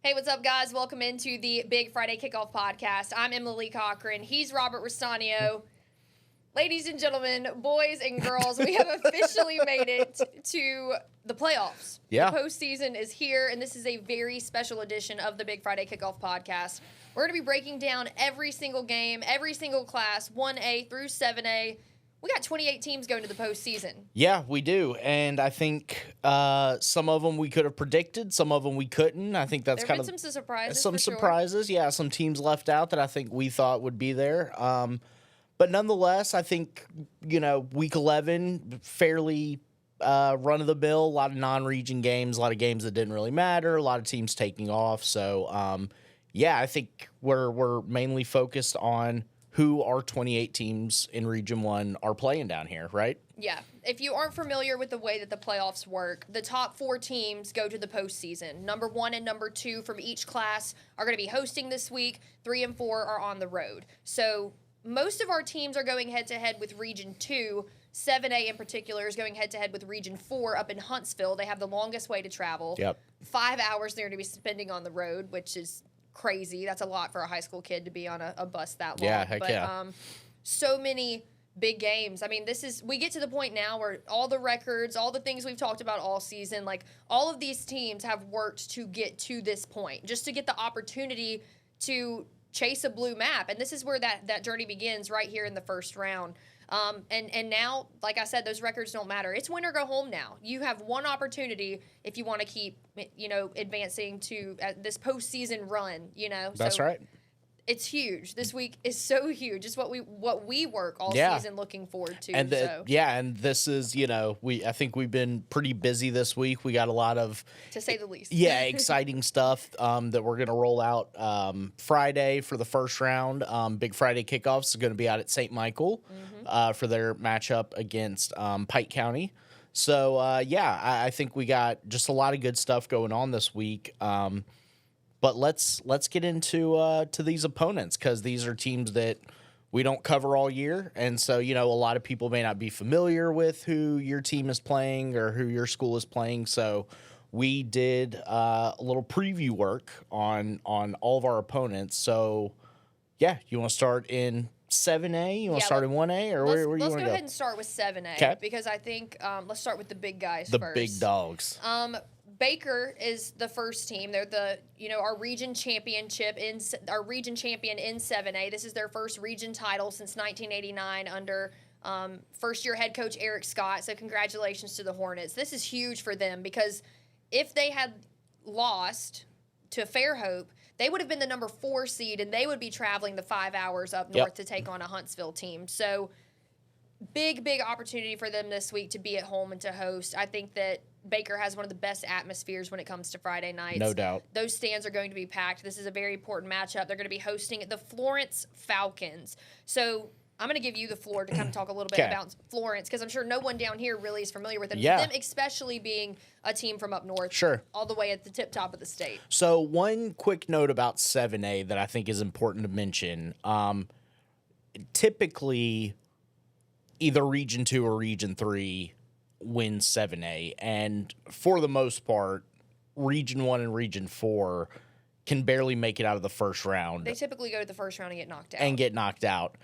Hey, what's up, guys? Welcome into the Big Friday Kickoff podcast. I'm Emily Cochran. He's Robert Rostanio. Ladies and gentlemen, boys and girls, we have officially made it to the playoffs. Yeah. The postseason is here, and this is a very special edition of the Big Friday Kickoff podcast. We're going to be breaking down every single game, every single class, 1A through 7A. We got 28 teams going to the postseason. Yeah, we do. And I think some of them we could have predicted, some of them we couldn't. I think that's There kind have been of some surprises. some for sure. surprises. Yeah, some teams left out that I think we thought would be there. But nonetheless, I think, week 11, fairly run-of-the-mill, a lot of non-region games, a lot of games that didn't really matter, a lot of teams taking off. So, I think we're mainly focused on who our 28 teams in Region 1 are playing down here, right? Yeah. If you aren't familiar with the way that the playoffs work, the top 4 teams go to the postseason. Number 1 and number 2 from each class are going to be hosting this week. 3 and 4 are on the road. So most of our teams are going head-to-head with Region 2. 7A in particular is going head-to-head with Region 4 up in Huntsville. They have the longest way to travel. Yep. 5 hours they're going to be spending on the road, which is crazy. That's a lot for a high school kid to be on a bus that long. Yeah, heck yeah. So many big games. I mean, we get to the point now where all the records, all the things we've talked about all season, like all of these teams have worked to get to this point, just to get the opportunity to chase a blue map. And this is where that journey begins right here in the first round. And now, like I said, those records don't matter. It's win or go home now. You have one opportunity if you want to keep, advancing to this postseason run, That's right. It's huge. This week is so huge. It's what we work all season looking forward to. And and this is, I think we've been pretty busy this week. We got a lot of, to say the least. Yeah, exciting stuff that we're going to roll out Friday for the first round. Big Friday Kickoffs is going to be out at St. Michael for their matchup against Pike County. So, I think we got just a lot of good stuff going on this week. But let's get into to these opponents, because these are teams that we don't cover all year. And so, a lot of people may not be familiar with who your team is playing or who your school is playing. So we did a little preview work on all of our opponents. So, you want to start in 7A? You want to start in 1A? Or where you want to go? Let's go ahead and start with 7A. Okay. Because I think let's start with the big guys The first. big dogs. Baker is the first team. They're our region champion in 7A. This is their first region title since 1989 under first-year head coach Eric Scott. So congratulations to the Hornets. This is huge for them, because if they had lost to Fairhope, they would have been the number 4 seed, and they would be traveling the 5 hours up north to take on a Huntsville team. So big opportunity for them this week to be at home and to host. I think that Baker has one of the best atmospheres when it comes to Friday nights. No doubt. Those stands are going to be packed. This is a very important matchup. They're going to be hosting the Florence Falcons. So I'm going to give you the floor to kind of talk a little bit about Florence, because I'm sure no one down here really is familiar with them. Yeah. Them especially being a team from up north. Sure. All the way at the tip top of the state. So one quick note about 7A that I think is important to mention. Typically, either Region 2 or Region 3 wins 7A. And for the most part, Region 1 and Region 4 can barely make it out of the first round. They typically go to the first round and get knocked out.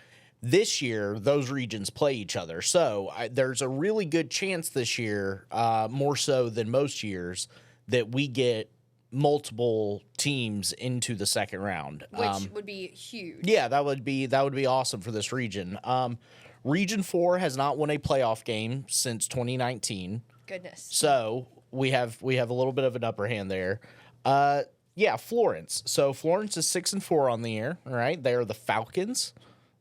This year, those regions play each other. So there's a really good chance this year, more so than most years, that we get multiple teams into the second round. Which would be huge. Yeah, that would be awesome for this region. Region 4 has not won a playoff game since 2019. Goodness. So we have a little bit of an upper hand there. Florence. So Florence is 6-4 on the year. All right, they are the Falcons.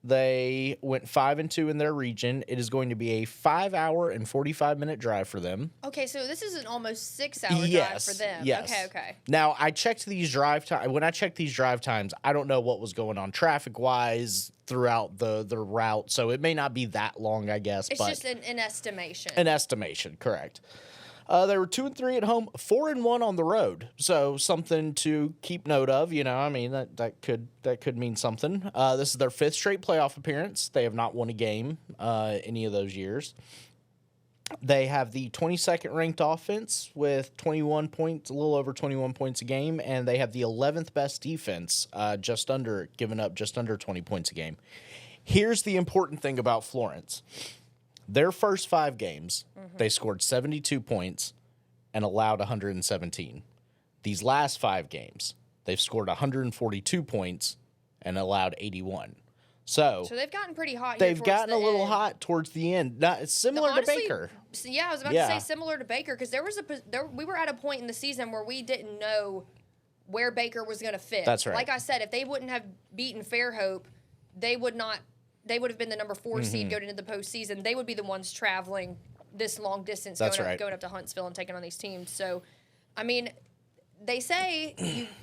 They went 5-2 in their region. It is going to be a 5-hour and 45-minute drive for them. Okay, so this is an almost 6-hour drive for them. Yes. Okay. Now, I checked these drive times. When I checked these drive times, I don't know what was going on traffic-wise throughout the route, so it may not be that long, I guess. It's just an estimation. An estimation, correct. They were 2-3 at home, 4-1 on the road. So something to keep note of. That could mean something. This is their 5th straight playoff appearance. They have not won a game any of those years. They have the 22nd ranked offense with 21 points, a little over 21 points a game, and they have the 11th best defense, giving up just under 20 points a game. Here's the important thing about Florence. Their first 5 games, they scored 72 points and allowed 117. These last 5 games, they've scored 142 points and allowed 81. So they've gotten pretty hot. They've gotten a little hot towards the end. Not similar Honestly, to Baker. Yeah, I was about to say similar to Baker because we were at a point in the season where we didn't know where Baker was going to fit. That's right. Like I said, if they wouldn't have beaten Fairhope, they would have been the number 4 seed going into the postseason. They would be the ones traveling this long distance going up to Huntsville and taking on these teams. So, I mean, they say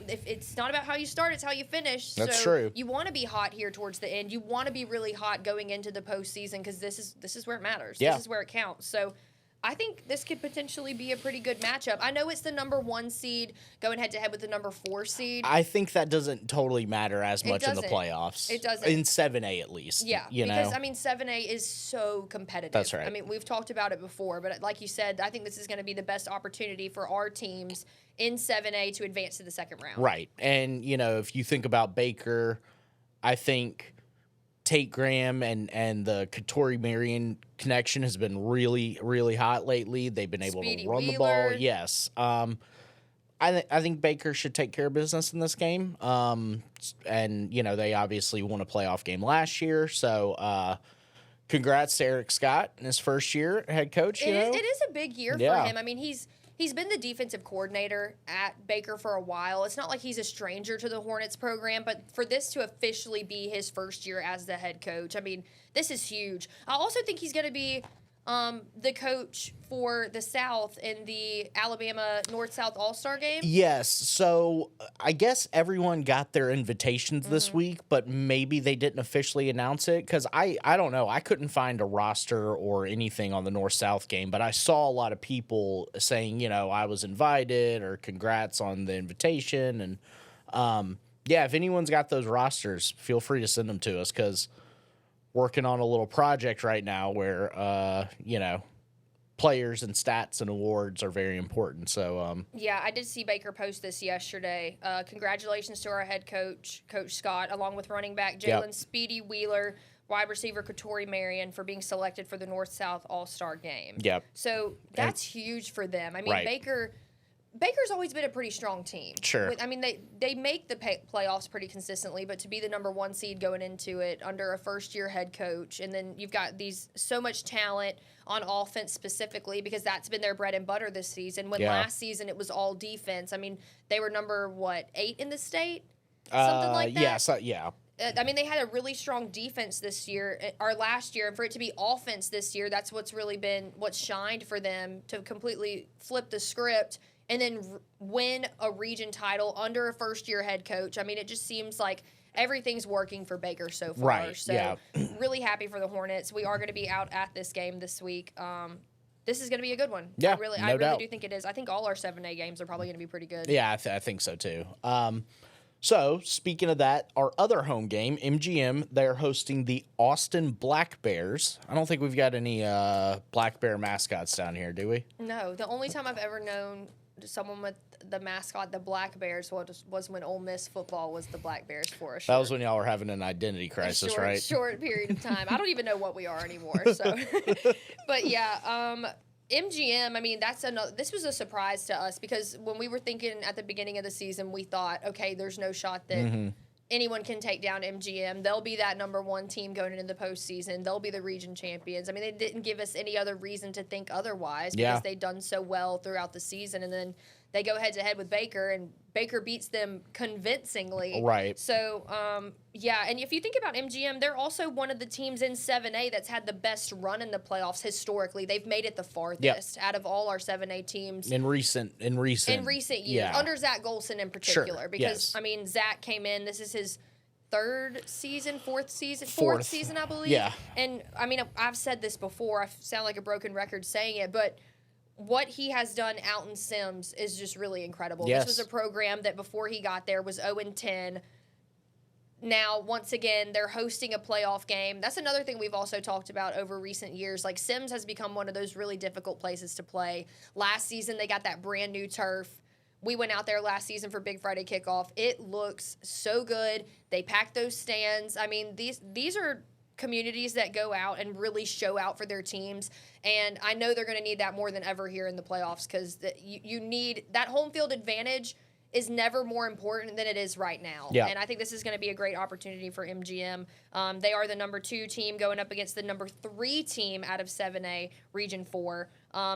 if it's not about how you start, it's how you finish. That's true. You want to be hot here towards the end. You want to be really hot going into the postseason because this is where it matters. Yeah. This is where it counts. So I think this could potentially be a pretty good matchup. I know it's the number 1 seed going head to head with the number 4 seed. I think that doesn't totally matter as much in the playoffs. It doesn't. In 7A at least. Yeah, because I mean 7A is so competitive. That's right. I mean, we've talked about it before, but like you said, I think this is going to be the best opportunity for our teams in 7A to advance to the second round. Right. And, if you think about Baker, I think Tate Graham and the Katori-Marion connection has been really, really hot lately. They've been able to run the ball. Yes. I think Baker should take care of business in this game. And, they obviously won a playoff game last year. So, congrats to Eric Scott in his first year head coach. It is a big year for him. I mean, He's been the defensive coordinator at Baker for a while. It's not like he's a stranger to the Hornets program, but for this to officially be his first year as the head coach, I mean, this is huge. I also think he's going to be the coach for the South in the Alabama North-South All-Star game. Yes. So I guess everyone got their invitations this week, but maybe they didn't officially announce it because I don't know. I couldn't find a roster or anything on the North-South game, but I saw a lot of people saying, I was invited or congrats on the invitation. And if anyone's got those rosters, feel free to send them to us because working on a little project right now where, players and stats and awards are very important. So, I did see Baker post this yesterday. Congratulations to our head coach, Coach Scott, along with running back Jalen Speedy Wheeler, wide receiver Katori-Marion for being selected for the North-South All-Star game. Yep. So that's huge for them. I mean, Baker's always been a pretty strong team. Sure. I mean, they make the playoffs pretty consistently, but to be the number 1 seed going into it under a first-year head coach, and then you've got so much talent on offense specifically because that's been their bread and butter this season. When last season it was all defense. I mean, they were number, 8 in the state? Something like that? Yes, yeah. I mean, they had a really strong defense this year, or last year, and for it to be offense this year, that's what's really been what's shined for them to completely flip the script and then win a region title under a first-year head coach. I mean, it just seems like everything's working for Baker so far. Right, So really happy for the Hornets. We are going to be out at this game this week. This is going to be a good one. Yeah, I really do think it is. I think all our 7A games are probably going to be pretty good. Yeah, I think so too. So, speaking of that, our other home game, MGM, they're hosting the Austin Black Bears. I don't think we've got any Black Bear mascots down here, do we? No. The only time I've ever known someone with the mascot, the Black Bears, was when Ole Miss football was the Black Bears for us. That was when y'all were having an identity crisis, right? Short period of time. I don't even know what we are anymore. So, but MGM. I mean, this was a surprise to us because when we were thinking at the beginning of the season, we thought, okay, there's no shot that anyone can take down MGM. They'll be that number 1 team going into the postseason. They'll be the region champions. I mean, they didn't give us any other reason to think otherwise because they'd done so well throughout the season. And then they go head-to-head with Baker, and Baker beats them convincingly. Right. So, and if you think about MGM, they're also one of the teams in 7A that's had the best run in the playoffs historically. They've made it the farthest out of all our 7A teams. In recent years, under Zach Golson in particular. Sure. Because, I mean, Zach came in, this is his fourth season, I believe. Yeah. And, I mean, I've said this before. I sound like a broken record saying it, but what he has done out in Sims is just really incredible. Yes. This was a program that before he got there was 0-10. now, once again, they're hosting a playoff game. That's another thing we've also talked about over recent years. Like, Sims has become one of those really difficult places to play. Last season, they got that brand new turf. We went out there last season for Big Friday Kickoff. It looks so good. They packed those stands. I mean, these are communities that go out and really show out for their teams. And I know they're going to need that more than ever here in the playoffs, because you need that home field advantage is never more important than it is right now. Yeah. And I think this is going to be a great opportunity for MGM. They are the number 2 team going up against the number 3 team out of 7A Region 4.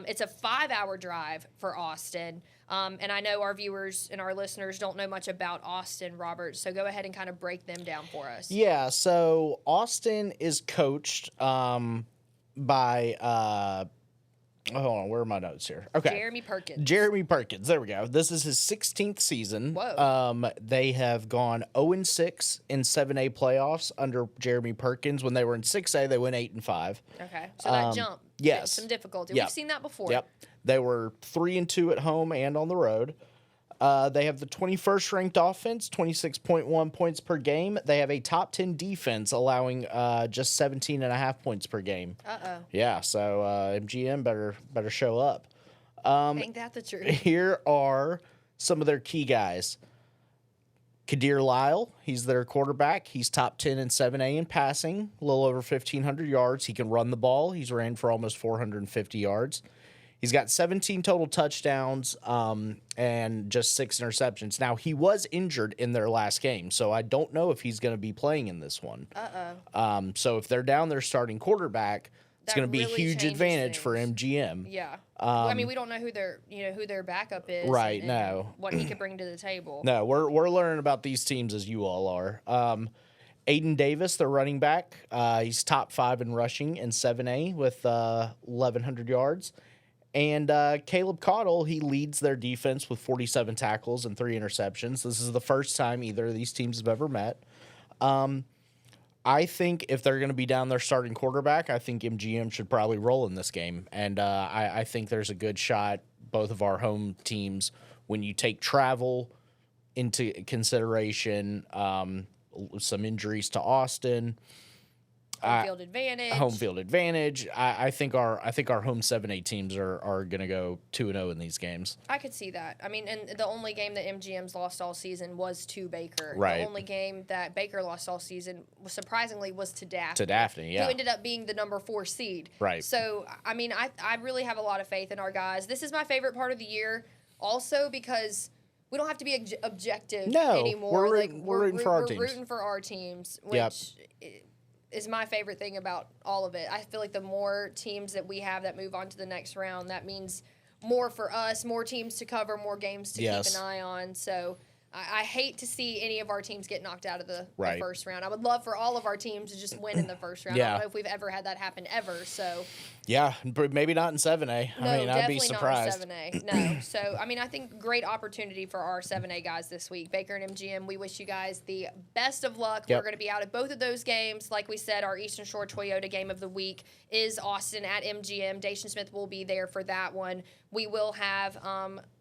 It's a 5-hour drive for Austin. And I know our viewers and our listeners don't know much about Austin, Robert, so go ahead and kind of break them down for us. Yeah, so Austin is coached by hold on, where are my notes here? Okay. Jeremy Perkins. There we go. This is his 16th season. Whoa. They have gone 0-6 in 7A playoffs under Jeremy Perkins. When they were in 6A, they went 8-5. Okay. So that jump. Yes. Some difficulty. Yep. We've seen that before. Yep. They were 3-2 at home and on the road. They have the 21st ranked offense, 26.1 points per game. They have a top 10 defense, allowing just 17.5 points per game. Uh-oh. Yeah, so MGM better show up. Ain't that the truth? Here are some of their key guys. Kadir Lyle, he's their quarterback. He's top 10 in 7A in passing, a little over 1,500 yards. He can run the ball. He's ran for almost 450 yards. He's got 17 total touchdowns and just 6 interceptions. Now, he was injured in their last game, so I don't know if he's going to be playing in this one. So if they're down their starting quarterback, it's going to be a huge advantage for MGM. Yeah. I mean, we don't know who their backup is. Right, and no. what he could bring to the table. No, we're learning about these teams as you all are. Aiden Davis, their running back, he's top 5 in rushing in 7A with 1,100 yards. And Caleb Cottle, he leads their defense with 47 tackles and 3 interceptions. This is the first time either of these teams have ever met. I think if they're going to be down their starting quarterback, I think MGM should probably roll in this game. And I think there's a good shot, both of our home teams, when you take travel into consideration, some injuries to Austin. Home field advantage. I think our home 7A teams are going to go 2-0 in these games. I could see that. I mean, and the only game that MGM's lost all season was to Baker. Right. The only game that Baker lost all season, surprisingly, was to Daphne. To Daphne, yeah. Who ended up being the number 4 seed. Right. So, I mean, I really have a lot of faith in our guys. This is my favorite part of the year also because we don't have to be objective anymore. We're rooting for our teams. We're rooting for our teams, which is my favorite thing about all of it. I feel like the more teams that we have that move on to the next round, that means more for us, more teams to cover, more games to keep an eye on. So I hate to see any of our teams get knocked out of the first round. I would love for all of our teams to just win in the first round. I don't know if we've ever had that happen ever. So yeah, maybe not in 7A. No, I mean, I'd be surprised. Not in 7A. No. So, I mean, I think great opportunity for our 7A guys this week. Baker and MGM, we wish you guys the best of luck. Yep. We're going to be out at both of those games. Like we said, our Eastern Shore Toyota game of the week is Austin at MGM. Dacian Smith will be there for that one. We will have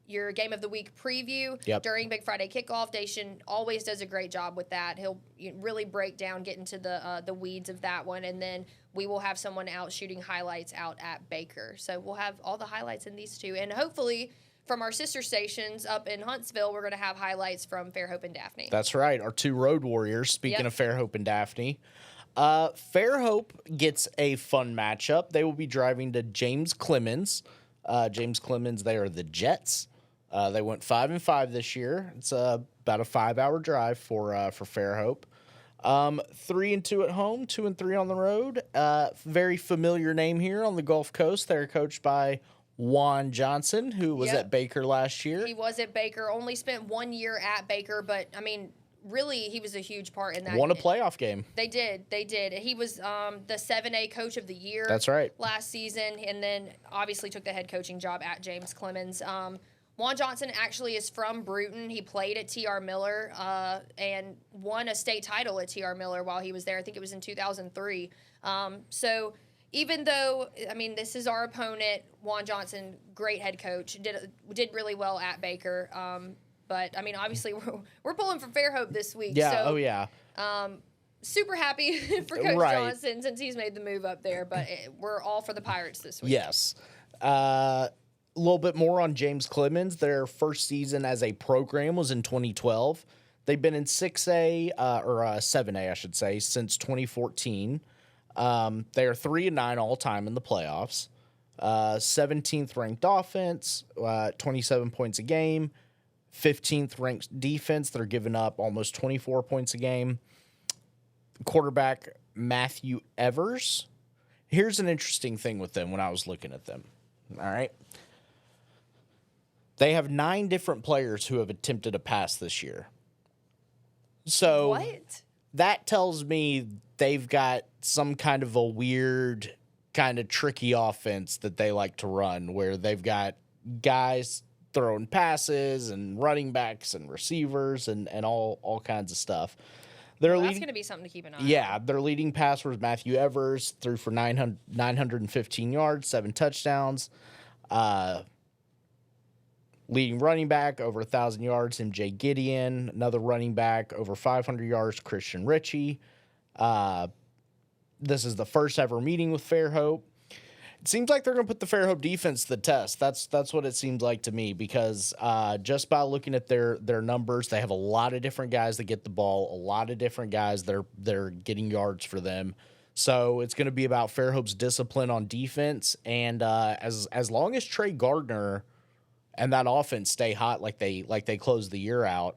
your game of the week preview during Big Friday Kickoff. Dacian always does a great job with that. He'll really break down, get into the weeds of that one, and then we will have someone out shooting highlights out at Baker. So we'll have all the highlights in these two, and hopefully from our sister stations up in Huntsville, we're going to have highlights from Fairhope and Daphne. That's right, our 2 road warriors. Speaking of Fairhope and Daphne, Fairhope gets a fun matchup. They will be driving to James Clemens. James Clemens, they are the Jets. They went 5-5 this year. It's about a 5-hour drive for Fairhope. 3-2 at home, 2-3 on the road. Very familiar name here on the Gulf Coast. They're coached by Juan Johnson, who was at Baker last year. He was at Baker. Only spent 1 year at Baker, but I mean, really, he was a huge part in that. Won a playoff game. They did. He was the 7A Coach of the Year. That's right. Last season, and then obviously took the head coaching job at James Clemens. Juan Johnson actually is from Bruton. He played at T.R. Miller and won a state title at T.R. Miller while he was there. I think it was in 2003. So even though, I mean, this is our opponent, Juan Johnson, great head coach, did really well at Baker. But I mean, obviously, we're pulling for Fairhope this week. Yeah. So, Oh yeah. super happy for Coach Right. Johnson since he's made the move up there. But we're all for the Pirates this week. Yes. A little bit more on James Clemens. Their first season as a program was in 2012. They've been in 6A or 7A, I should say, since 2014. They are 3-9 all time in the playoffs. 17th ranked offense, 27 points a game. 15th ranked defense. They're giving up almost 24 points a game. Quarterback Matthew Evers. Here's an interesting thing with them when I was looking at them. All right. They have 9 different players who have attempted a pass this year. So What? that tells me they've got some kind of a weird, kind of tricky offense that they like to run where they've got guys throwing passes and running backs and receivers and all kinds of stuff. Well, that's going to be something to keep an eye on. Yeah, their leading passer was Matthew Evers, threw for 915 yards, 7 touchdowns. Leading running back, over 1,000 yards, MJ Gideon. Another running back, over 500 yards, Christian Ritchie. This is the first ever meeting with Fairhope. It seems like they're going to put the Fairhope defense to the test. That's what it seems like to me because just by looking at their numbers, they have a lot of different guys that get the ball, a lot of different guys that are getting yards for them. So it's going to be about Fairhope's discipline on defense, and as long as Trey Gardner and that offense stay hot like they close the year out,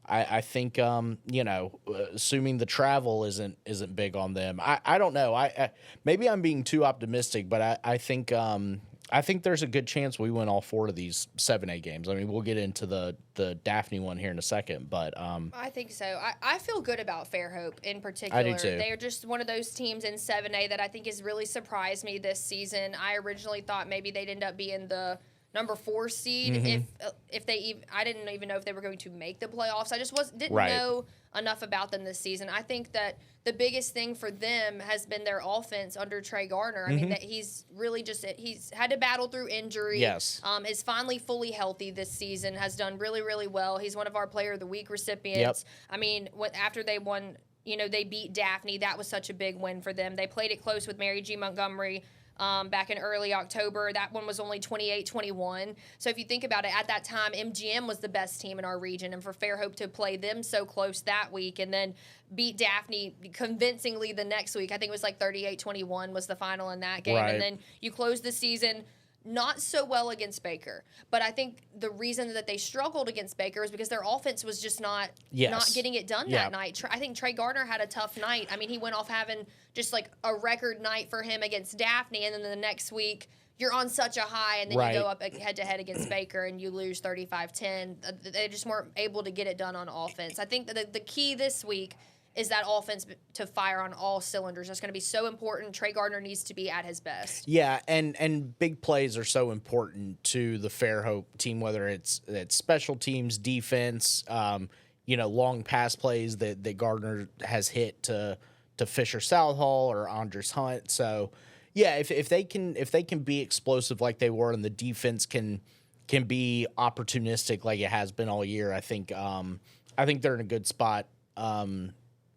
I think assuming the travel isn't big on them. I don't know. I maybe I'm being too optimistic, but I think there's a good chance we win all 4 of these 7A games. I mean, we'll get into the Daphne one here in a second, but I think so. I feel good about Fairhope in particular. I do too. They are just one of those teams in 7A that I think has really surprised me this season. I originally thought maybe they'd end up being the number 4 seed if they even, I didn't even know if they were going to make the playoffs. I just didn't know enough about them this season. I think that the biggest thing for them has been their offense under Trey Gardner. I mean that he's really he's had to battle through injury. Yes. Is finally fully healthy this season. Has done really, really well. He's one of our Player of the Week recipients. Yep. I mean, after they won, they beat Daphne. That was such a big win for them. They played it close with Mary G. Montgomery. Back in early October. That one was only 28-21. So if you think about it, at that time, MGM was the best team in our region, and for Fairhope to play them so close that week and then beat Daphne convincingly the next week, I think it was like 38-21 was the final in that game. Right. And then you close the season not so well against Baker. But I think the reason that they struggled against Baker is because their offense was just not getting it done that night. I think Trey Gardner had a tough night. I mean, he went off having just like a record night for him against Daphne, and then the next week you're on such a high, and then you go up head-to-head against Baker and you lose 35-10. They just weren't able to get it done on offense. I think that the key this week is that offense to fire on all cylinders. That's going to be so important. Trey Gardner needs to be at his best. Yeah, and big plays are so important to the Fairhope team, whether it's special teams, defense, long pass plays that Gardner has hit to Fisher Southall or Andres Hunt. So, yeah, if they can be explosive like they were, and the defense can be opportunistic like it has been all year, I think they're in a good spot.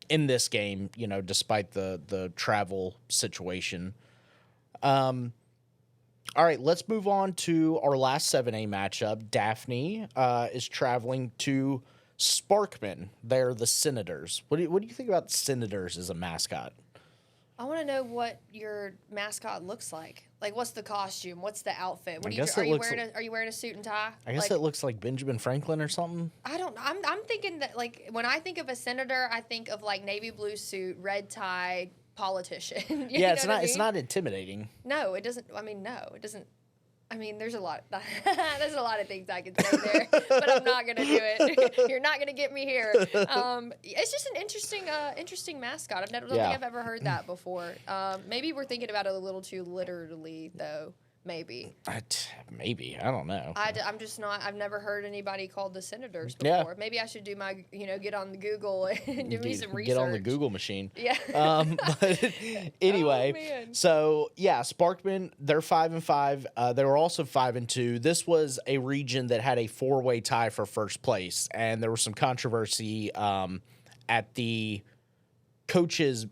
In this game, despite the travel situation. All right, let's move on to our last 7A matchup. Daphne is traveling to Sparkman. They're the Senators. What do you think about the Senators as a mascot? I want to know what your mascot looks like. Like, what's the costume? What's the outfit? Are you wearing a suit and tie? I guess it looks like Benjamin Franklin or something. I don't know. I'm thinking that, like, when I think of a senator, I think of like navy blue suit, red tie, politician. Yeah, it's not intimidating. No, it doesn't. I mean, no, it doesn't. I mean, there's a lot. There's a lot of things I could say there, but I'm not gonna do it. You're not gonna get me here. It's just an interesting mascot. I don't think I've ever heard that before. Maybe we're thinking about it a little too literally, though. maybe. Maybe. I don't know. I'm just not. I've never heard anybody called the Senators Yeah. before. Maybe I should do my, get on the Google and do me some research. Get on the Google machine. Yeah. But anyway, man. so yeah, Sparkman, they're 5-5. They were also 5-2. This was a region that had a 4-way tie for first place, and there was some controversy at the coaches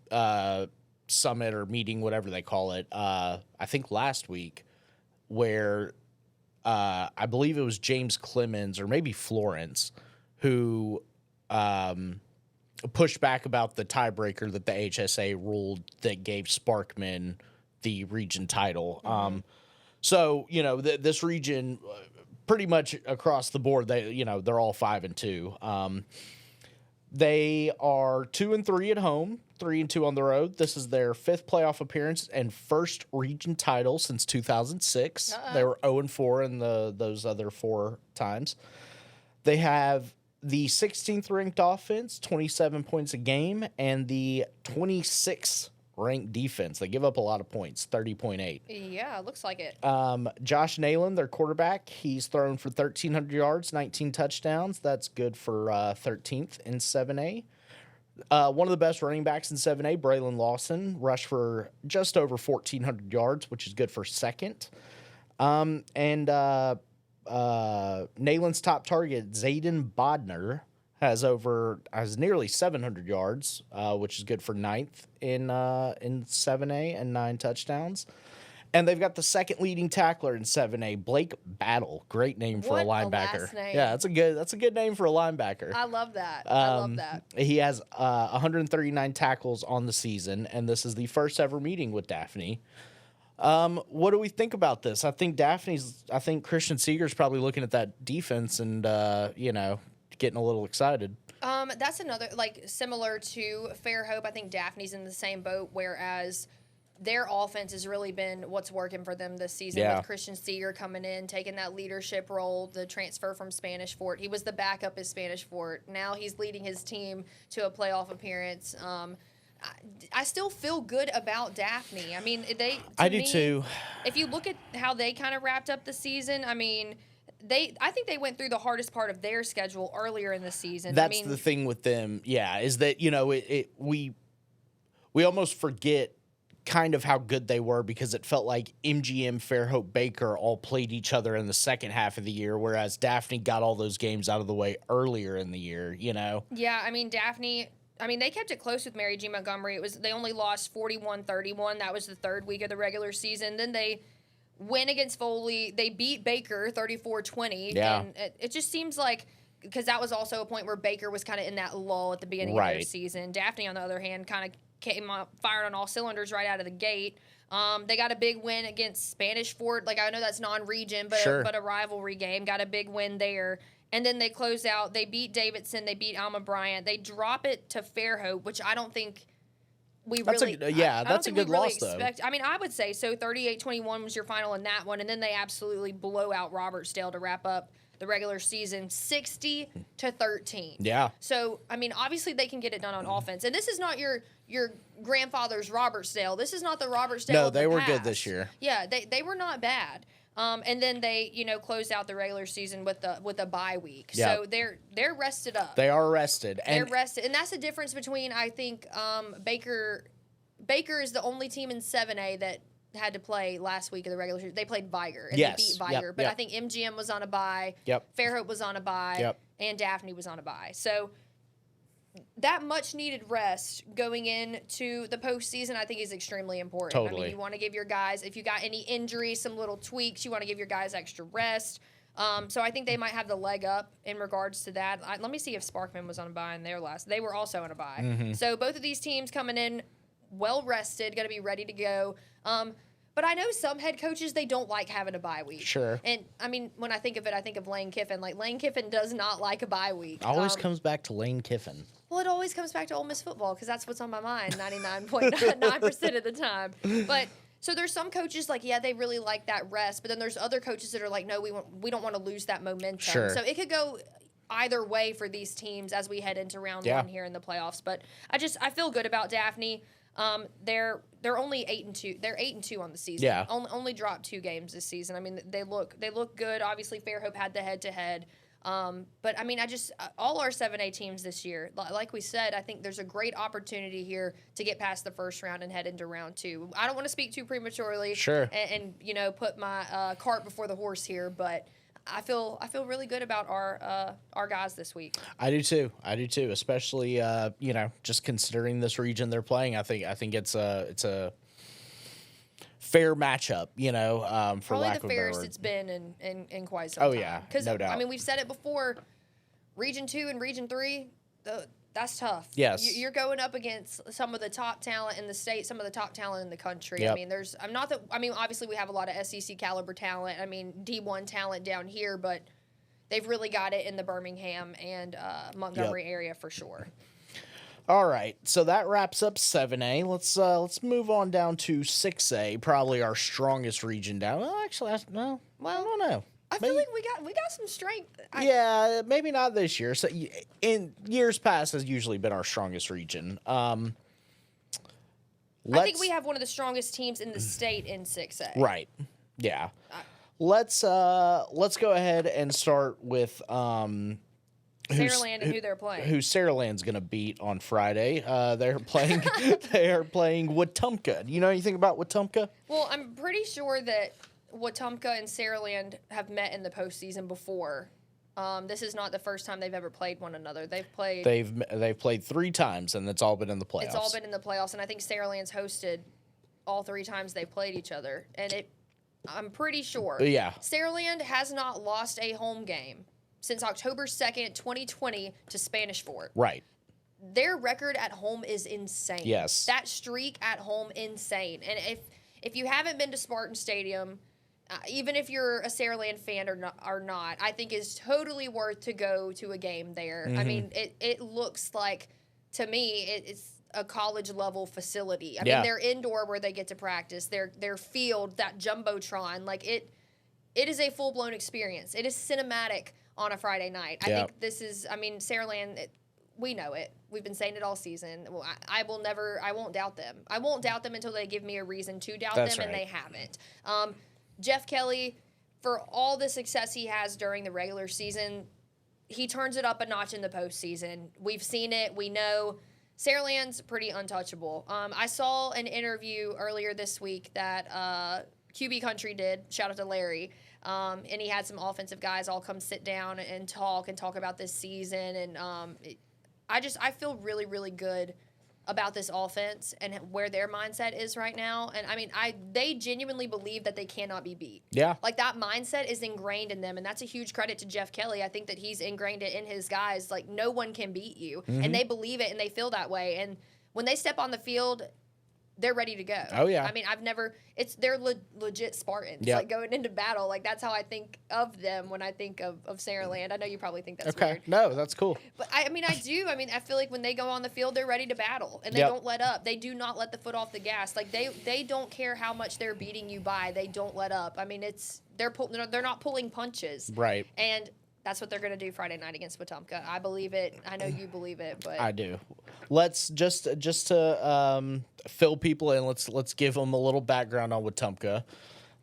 summit or meeting, whatever they call it. I think last week, where I believe it was James Clemens or maybe Florence who pushed back about the tiebreaker that the HSA ruled that gave Sparkman the region title. So, this region, pretty much across the board, they're all 5-2. They are 2-3 at home, 3-2 on the road. This is their 5th playoff appearance and first region title since 2006. They were 0-4 in those other 4 times. They have the 16th ranked offense, 27 points a game, and the 26th ranked defense. They give up a lot of points, 30.8. Yeah, looks like it. Josh Nalen, their quarterback, he's thrown for 1,300 yards, 19 touchdowns. That's good for 13th in 7A. One of the best running backs in 7A, Braylon Lawson, rushed for just over 1,400 yards, which is good for 2nd. Nalen's top target, Zayden Bodner, has nearly 700 yards, which is good for 9th in 7A and 9 touchdowns. And they've got the 2nd leading tackler in 7A, Blake Battle. Great name for a linebacker. Last name. Yeah, that's a good name for a linebacker. I love that. I love that. He has 139 tackles on the season, and this is the first ever meeting with Daphne. What do we think about this? I think Christian Seeger's probably looking at that defense and getting a little excited. That's another, similar to Fairhope. I think Daphne's in the same boat, whereas their offense has really been what's working for them this season, with Christian Seeger coming in, taking that leadership role, the transfer from Spanish Fort. He was the backup at Spanish Fort. Now he's leading his team to a playoff appearance. I still feel good about Daphne. I mean, I do too. If you look at how they kind of wrapped up the season, I mean, I think they went through the hardest part of their schedule earlier in the season. That's the thing with them, is that we almost forget kind of how good they were because it felt like MGM, Fairhope, Baker all played each other in the second half of the year, whereas Daphne got all those games out of the way earlier in the year. Yeah, I mean, Daphne. They kept it close with Mary G. Montgomery. They only lost 41-31. That was the 3rd week of the regular season. Then they win against Foley. They beat Baker 34-20. Yeah. And it just seems like, because that was also a point where Baker was kind of in that lull at the beginning of their season. Daphne, on the other hand, kind of came up firing on all cylinders right out of the gate. They got a big win against Spanish Fort. I know that's non-region, but a rivalry game. Got a big win there. And then they close out. They beat Davidson. They beat Alma Bryant. They drop it to Fairhope, which I don't think we really. That's a good loss, though. I would say so. 38-21 was your final in that one, and then they absolutely blow out Robertsdale to wrap up the regular season, 60-13. Yeah. So obviously they can get it done on offense, and this is not your grandfather's Robertsdale. This is not the Robertsdale. No, they were good this year. Yeah, they were not bad. And then they, closed out the regular season with a bye week. Yep. So they're rested up. They are rested. They're rested. And that's the difference between, I think, Baker is the only team in 7A that had to play last week of the regular season. They played Viger, and they beat Viger. But I think MGM was on a bye. Yep. Fairhope was on a bye. Yep. And Daphne was on a bye. So that much-needed rest going into the postseason, I think, is extremely important. Totally. You want to give your guys, if you got any injuries, some little tweaks, you want to give your guys extra rest. So I think they might have the leg up in regards to that. Let me see if Sparkman was on a bye in their last. They were also on a bye. Mm-hmm. So both of these teams coming in well-rested, going to be ready to go. But I know some head coaches, they don't like having a bye week. Sure. And, when I think of it, I think of Lane Kiffin. Lane Kiffin does not like a bye week. Always comes back to Lane Kiffin. Well, it always comes back to Ole Miss football because that's what's on my mind 99.9% of the time. But so there's some coaches they really like that rest, but then there's other coaches that are like, no, we don't want to lose that momentum. Sure. So it could go either way for these teams as we head into round one here in the playoffs. But I feel good about Daphne. They're only 8-2. They're 8-2 on the season. Yeah. Only dropped 2 games this season. I mean, they look good. Obviously, Fairhope had the head-to-head. But I mean, all our 7A teams this year, like we said, I think there's a great opportunity here to get past the first round and head into round 2. I don't want to speak too prematurely, Sure, and put my cart before the horse here, but I feel really good about our guys this week. I do too. Especially just considering this region they're playing. I think it's a fair matchup, for Probably lack the of a better fairest word. it's been in quite some time. Oh yeah, because no doubt. I mean, we've said it before. Region 2 and Region 3, that's tough. Yes. You're going up against some of the top talent in the state, some of the top talent in the country. Yep. I mean, obviously we have a lot of SEC caliber talent. I mean, D1 talent down here, but they've really got it in the Birmingham and Montgomery area for sure. All right, so that wraps up 7A. Let's move on down to 6A, probably our strongest region down. Well, actually, I don't know. I feel like we got some strength. Yeah, maybe not this year. So in years past has usually been our strongest region. I think we have one of the strongest teams in the state in 6A. Right. Yeah. Let's go ahead and start with Saraland and who they're playing. Who Saraland's going to beat on Friday. They're playing Wetumpka. Do you know anything about Wetumpka? Well, I'm pretty sure that Wetumpka and Saraland have met in the postseason before. This is not the first time they've ever played one another. They've played 3 times, and it's all been in the playoffs. It's all been in the playoffs, and I think Saraland's hosted all 3 times they've played each other. And I'm pretty sure. Yeah. Saraland has not lost a home game since October 2nd, 2020 to Spanish Fort. Right. Their record at home is insane. Yes. That streak at home, insane. And if you haven't been to Spartan Stadium, even if you're a Saraland fan or not, I think it's totally worth to go to a game there. Mm-hmm. I mean, it looks like, to me, it's a college level facility. I Yeah. mean, they're indoor where they get to practice. Their field, that jumbotron, like it is a full blown experience. It is cinematic on a Friday night. I think this is. I mean, Saraland. We know it. We've been saying it all season. Well, I won't doubt them. I won't doubt them until they give me a reason to doubt That's them, and right. they haven't. Jeff Kelly, for all the success he has during the regular season, he turns it up a notch in the postseason. We've seen it. We know Saraland's pretty untouchable. I saw an interview earlier this week that QB Country did. Shout out to Larry. And he had some offensive guys all come sit down and talk about this season. And I feel really, really good about this offense and where their mindset is right now. And I mean, they genuinely believe that they cannot be beat. Yeah. Like, that mindset is ingrained in them, and that's a huge credit to Jeff Kelly. I think that he's ingrained it in his guys. Like, no one can beat you. Mm-hmm. And they believe it, and they feel that way. And when they step on the field, they're ready to go. Oh, yeah. I mean, they're legit Spartans. Yep. Like, going into battle. Like, that's how I think of them when I think of Saraland. I know you probably think that's Okay. weird. No, that's cool. But I mean, I do. I mean, I feel like when they go on the field, they're ready to battle, and they Yep. don't let up. They do not let the foot off the gas. Like, they don't care how much they're beating you by. They don't let up. I mean, they're not pulling punches. Right. And that's what they're going to do Friday night against Wetumpka. I believe it. I know you believe it, but I do. Let's just to fill people in. Let's give them a little background on Wetumpka.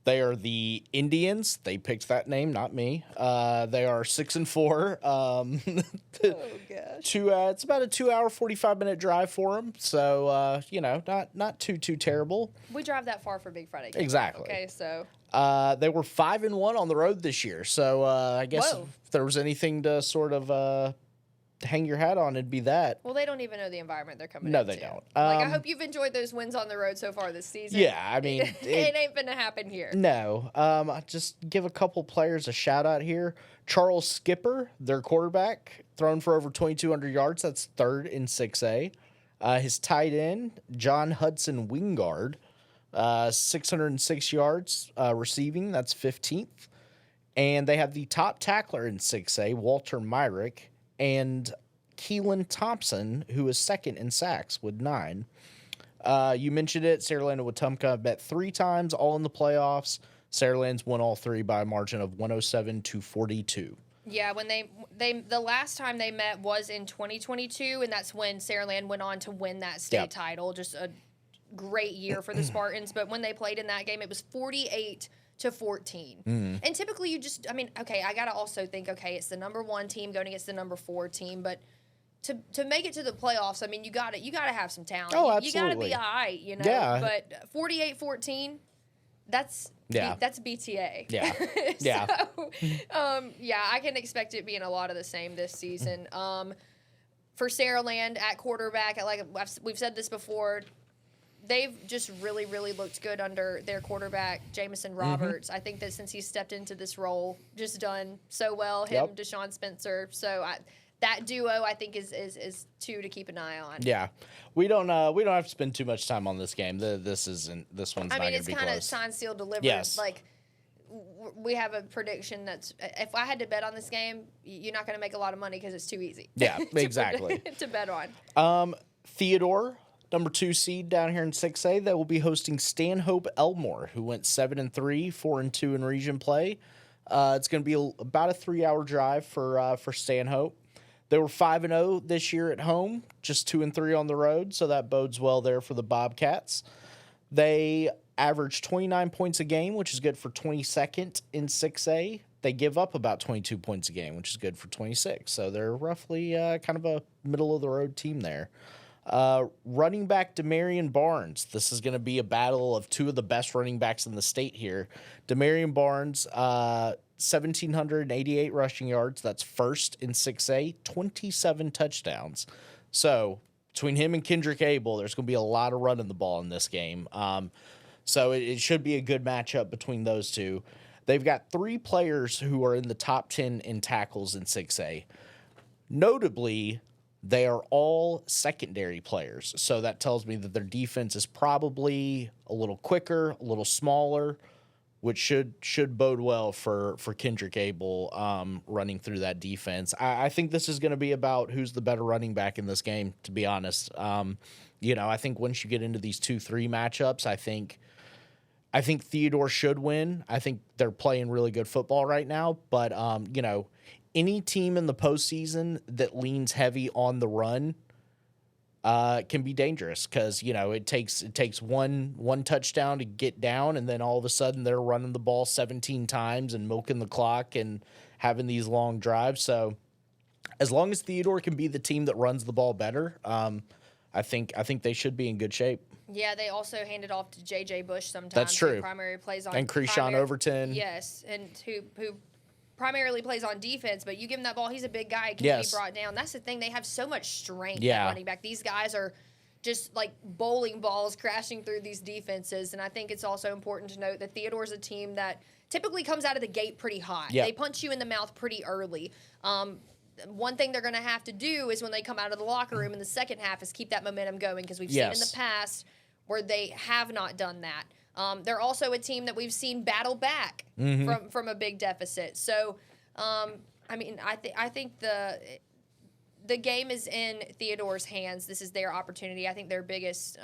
They are the Indians. They picked that name, not me. They are 6-4. oh gosh. It's about a 2-hour, 45-minute drive for them. So not too terrible. We drive that far for Big Friday. Kickoff, Exactly. Okay, so They were 5-1 on the road this year. So I guess Whoa. if there was anything to sort of hang your hat on, it'd be that. well, they don't even know the environment they're coming No, into. they don't. Like, I hope you've enjoyed those wins on the road so far this season. Yeah, I mean, it ain't gonna happen here. No. I just give a couple players a shout out here. Charles Skipper, their quarterback, thrown for over 2,200 yards. That's 3rd in 6A. His tight end, John Hudson Wingard, 606 yards receiving. That's 15th. And they have the top tackler in 6A, Walter Myrick, and Keelan Thompson, who is 2nd in sacks with 9. You mentioned it. Saraland and Wetumpka met 3 times, all in the playoffs. Saraland's won all 3 by a margin of 107-42. Yeah, when the last time they met was in 2022, and that's when Saraland went on to win that state Yep. title. Just a great year for the Spartans, but when they played in that game, it was 48-14. And typically you just, I mean, okay, I got to also think, okay, it's the number 1 team going against the number 4 team, but to make it to the playoffs, I mean, you got to have some talent. Oh, you got to be absolutely. all right, you know. Yeah. But 48-14, that's BTA. Yeah. Yeah. So, yeah, I can expect it being a lot of the same this season. For Saraland at quarterback, we've said this before, they've just really, really looked good under their quarterback, Jamison Roberts. I think that since he stepped into this role, just done so well, him, Deshaun Spencer. So that duo, I think, is two to keep an eye on. Yeah, we don't have to spend too much time on this game. This one's not going to be close. It's kind of signed, sealed, delivered. Yes. Like, we have a prediction that's, if I had to bet on this game, you're not going to make a lot of money because it's too easy. Yeah, exactly. to bet on. Theodore, number 2 seed down here in 6A, that will be hosting Stanhope Elmore, who went 7-3, 4-2 in region play. It's going to be about a 3-hour drive for Stanhope. They were 5-0 this year at home, just 2-3 on the road, so that bodes well there for the Bobcats. They average 29 points a game, which is good for 22nd in 6A. They give up about 22 points a game, which is good for 26. So they're roughly kind of a middle-of-the-road team there. Running back Demarion Barnes. This is going to be a battle of 2 of the best running backs in the state here. Demarion Barnes, 1,788 rushing yards. That's first in 6A, 27 touchdowns. So between him and Kendrick Abel, there's going to be a lot of running the ball in this game. So it should be a good matchup between those two. They've got 3 players who are in the top 10 in tackles in 6A. Notably, they are all secondary players. So that tells me that their defense is probably a little quicker, a little smaller, which should bode well for Kendrick Abel running through that defense. I think this is going to be about who's the better running back in this game, to be honest. I think once you get into these 2-3 matchups, I think Theodore should win. I think they're playing really good football right now. But, any team in the postseason that leans heavy on the run can be dangerous because, it takes one touchdown to get down, and then all of a sudden they're running the ball 17 times and milking the clock and having these long drives. So as long as Theodore can be the team that runs the ball better, I think they should be in good shape. Yeah, they also hand it off to J.J. Bush sometimes. That's true. Who primarily plays on and Krishawn Overton. Yes, and who primarily plays on defense, but you give him that ball, he's a big guy, he can be brought down. That's the thing. They have so much strength at running back. These guys are just like bowling balls crashing through these defenses, and I think it's also important to note that Theodore's a team that typically comes out of the gate pretty hot. Yep. They punch you in the mouth pretty early. One thing they're going to have to do is when they come out of the locker room in the second half is keep that momentum going because we've seen in the past where they have not done that. They're also a team that we've seen battle back from a big deficit. So, I think the game is in Theodore's hands. This is their opportunity. I think their biggest.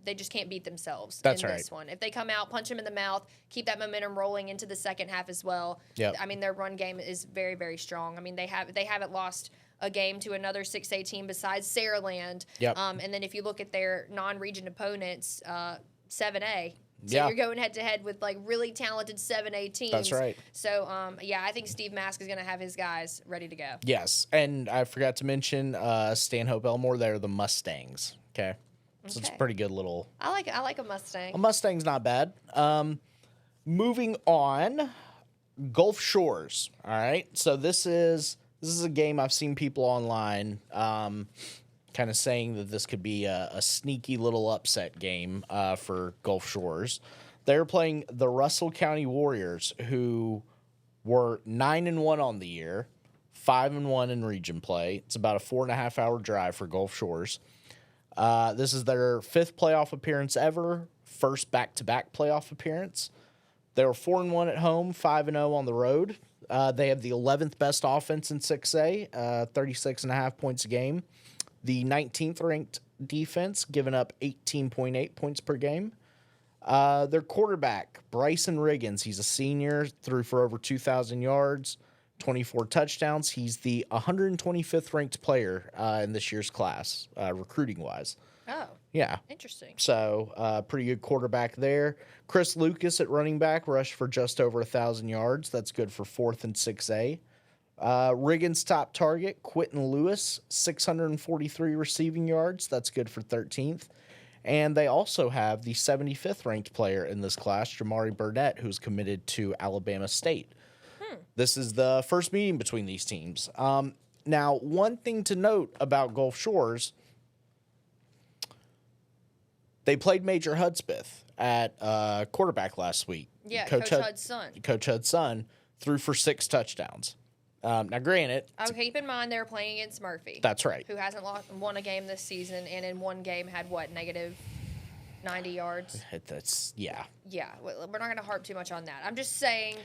They just can't beat themselves in this one. If they come out, punch them in the mouth, keep that momentum rolling into the second half as well. Yep. I mean, their run game is very, very strong. I mean, they haven't lost a game to another 6A team besides Saraland. Yep. And then if you look at their non-region opponents, 7A. So you're going head-to-head with, like, really talented 7A teams. That's right. So, I think Steve Mask is going to have his guys ready to go. Yes, and I forgot to mention Stanhope Elmore. They're the Mustangs, okay? So it's a pretty good little... I like a Mustang. A Mustang's not bad. Moving on, Gulf Shores, all right? So this is a game I've seen people online kind of saying that this could be a sneaky little upset game for Gulf Shores. They're playing the Russell County Warriors, who were 9-1 on the year, 5-1 in region play. It's about a 4.5-hour drive for Gulf Shores. This is their 5th playoff appearance ever, first back-to-back playoff appearance. They were 4-1 at home, 5-0 on the road. They have the 11th best offense in 6A, 36.5 points a game. The 19th ranked defense, giving up 18.8 points per game. Their quarterback, Bryson Riggins, he's a senior, threw for over 2,000 yards, 24 touchdowns. He's the 125th ranked player in this year's class, recruiting-wise. Oh. Yeah. Interesting. So, pretty good quarterback there. Chris Lucas at running back rushed for just over 1,000 yards. That's good for 4th and 6A. Riggins' top target, Quentin Lewis, 643 receiving yards. That's good for 13th. And they also have the 75th ranked player in this class, Jamari Burnett, who's committed to Alabama State. This is the first meeting between these teams. Now, one thing to note about Gulf Shores, they played Major Hudspeth at quarterback last week. Yeah, Coach Hud's son. Coach Hud's son threw for 6 touchdowns. Now, granted, keep in mind they were playing against Murphy. That's right. Who hasn't won a game this season, and in one game had negative 90 yards. Yeah. Yeah, we're not going to harp too much on that. I'm just saying,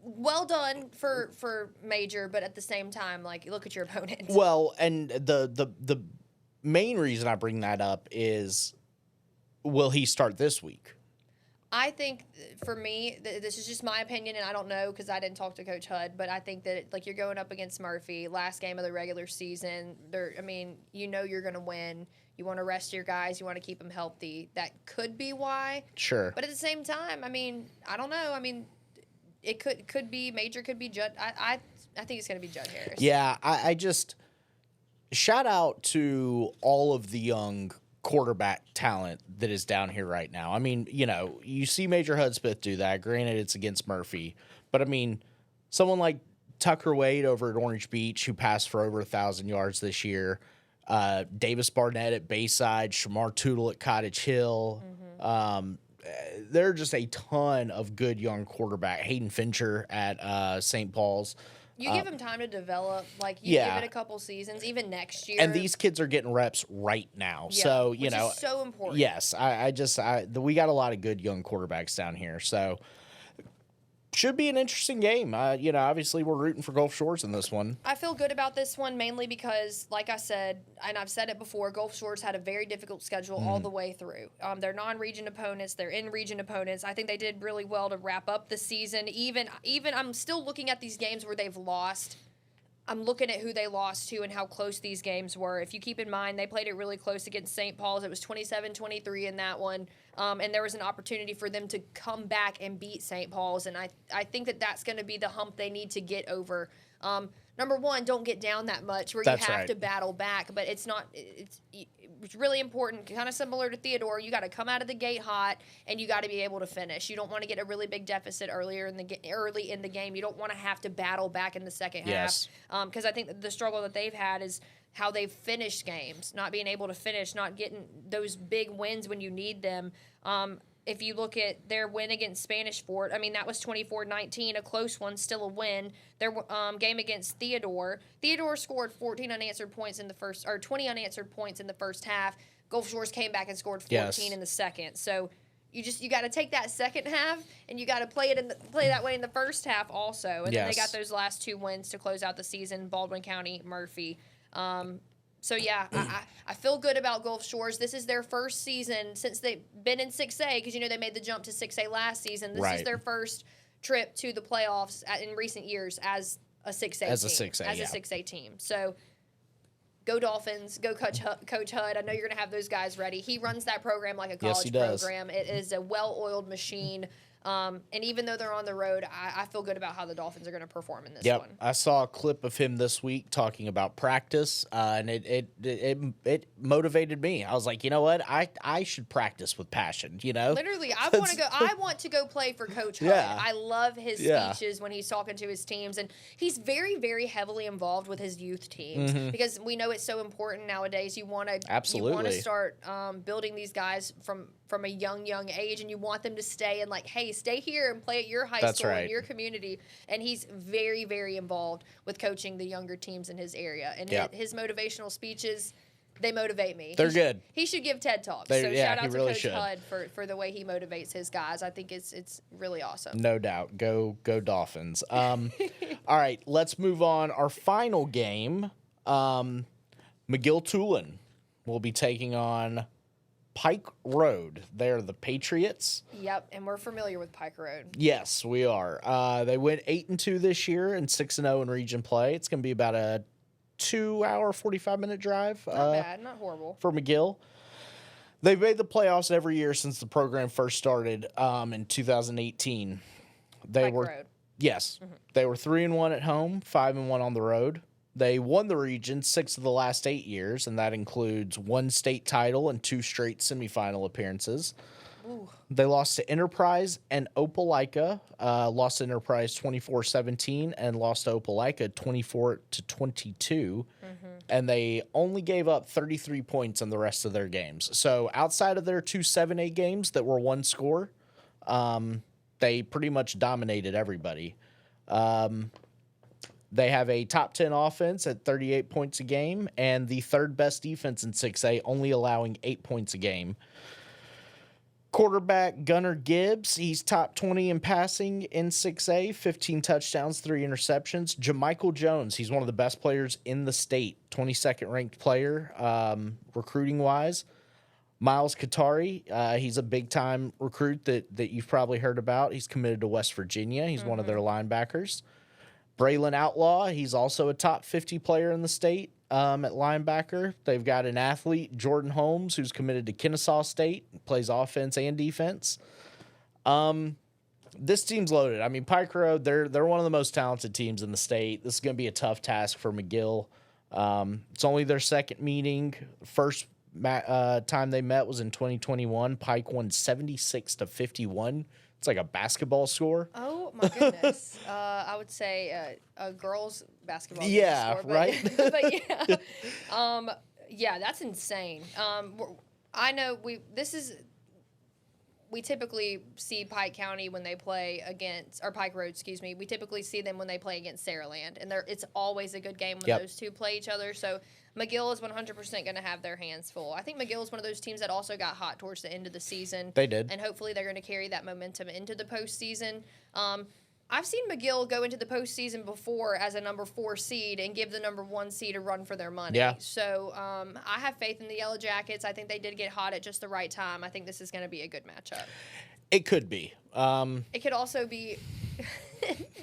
well done for Major, but at the same time, like, look at your opponent. Well, and the main reason I bring that up is, will he start this week? I think, for me, this is just my opinion, and I don't know because I didn't talk to Coach Hud, but I think that, like, you're going up against Murphy, last game of the regular season. You're going to win. You want to rest your guys. You want to keep them healthy. That could be why. Sure. But at the same time, I don't know. It could be Major, could be Judd. I think it's going to be Judd Harris. Yeah, I just shout out to all of the young quarterback talent that is down here right now. You see Major Hudspeth do that. Granted, it's against Murphy, but someone like Tucker Wade over at Orange Beach, who passed for over 1,000 yards this year. Davis Barnett at Bayside, Shamar Tootle at Cottage Hill. There are just a ton of good young quarterback. Hayden Fincher at St. Paul's. You give him time to develop. Like, give it a couple seasons, even next year. And these kids are getting reps right now. Yeah, so, which is so important. Yes, we got a lot of good young quarterbacks down here. So, should be an interesting game. Obviously we're rooting for Gulf Shores in this one. I feel good about this one mainly because, like I said, and I've said it before, Gulf Shores had a very difficult schedule all the way through. They're non-region opponents. They're in-region opponents. I think they did really well to wrap up the season. Even I'm still looking at these games where they've lost. I'm looking at who they lost to and how close these games were. If you keep in mind, they played it really close against St. Paul's. It was 27-23 in that one. And there was an opportunity for them to come back and beat St. Paul's. And I think that's going to be the hump they need to get over. Number one, don't get down that much where you have to battle back. But it's really important, kind of similar to Theodore. You got to come out of the gate hot, and you got to be able to finish. You don't want to get a really big deficit early in the game. You don't want to have to battle back in the second half. Because I think the struggle that they've had is how they've finished games, not being able to finish, not getting those big wins when you need them. If you look at their win against Spanish Fort, that was 24-19, a close one, still a win. Their game against Theodore scored 14 unanswered points in the first, or 20 unanswered points in the first half. Gulf Shores came back and scored 14 in the second. So you got to take that second half and you got to play that way in the first half also. And then they got those last 2 wins to close out the season: Baldwin County, Murphy. I feel good about Gulf Shores. This is their first season since they've been in 6A, because they made the jump to 6A last season. This is their first trip to the playoffs in recent years as a 6A team. As a 6A team. So go Dolphins, go Coach Hud. I know you're going to have those guys ready. He runs that program like a college program. It is a well-oiled machine. And even though they're on the road, I feel good about how the Dolphins are going to perform in this one. I saw a clip of him this week talking about practice, and it motivated me. I was like, you know what? I should practice with passion. Literally, I want to go play for Coach Hud. I love his speeches when he's talking to his teams, and he's very, very heavily involved with his youth teams because we know it's so important nowadays. You want to start building these guys from a young age, and you want them to stay and stay here and play at your high school in your community. And he's very, very involved with coaching the younger teams in his area. And his motivational speeches, they motivate me. They're good. He should give TED Talks. So shout out to Coach Hud for the way he motivates his guys. I think it's really awesome. No doubt. Go Dolphins. All right, let's move on. Our final game, McGill-Tulane will be taking on Pike Road. They're the Patriots. Yep, and we're familiar with Pike Road. Yes, we are. They went 8-2 this year and 6-0 in region play. It's going to be about a 2-hour, 45-minute drive. Not bad, not horrible. For McGill. They've made the playoffs every year since the program first started in 2018. Pike Road. Yes, they were 3-1 at home, 5-1 on the road. They won the region 6 of the last 8 years, and that includes 1 state title and 2 straight semifinal appearances. Ooh. They lost to Enterprise and Opelika. Lost to Enterprise 24-17 and lost to Opelika 24-22. And they only gave up 33 points in the rest of their games. So outside of their 2 7A games that were 1 score, they pretty much dominated everybody. They have a top 10 offense at 38 points a game and the 3rd best defense in 6A, only allowing 8 points a game. Quarterback Gunnar Gibbs, he's top 20 in passing in 6A, 15 touchdowns, 3 interceptions. Jamichael Jones, he's one of the best players in the state, 22nd ranked player recruiting-wise. Miles Katari, he's a big-time recruit that you've probably heard about. He's committed to West Virginia. He's one of their linebackers. Braylon Outlaw, he's also a top 50 player in the state at linebacker. They've got an athlete, Jordan Holmes, who's committed to Kennesaw State, plays offense and defense. This team's loaded. I mean, Pike Road, they're one of the most talented teams in the state. This is going to be a tough task for McGill. It's only their second meeting. First time they met was in 2021. Pike won 76-51. It's like a basketball score. Oh my goodness! I would say a girls' basketball. Yeah, score, but, right. But yeah, yeah, that's insane. I know we typically see Pike County when they play against, or Pike Road, excuse me. We typically see them when they play against Saraland, and it's always a good game when those two play each other. So McGill is 100% going to have their hands full. I think McGill is one of those teams that also got hot towards the end of the season. They did. And hopefully they're going to carry that momentum into the postseason. I've seen McGill go into the postseason before as a number 4 seed and give the number 1 seed a run for their money. Yeah. So I have faith in the Yellow Jackets. I think they did get hot at just the right time. I think this is going to be a good matchup. It could be. It could also be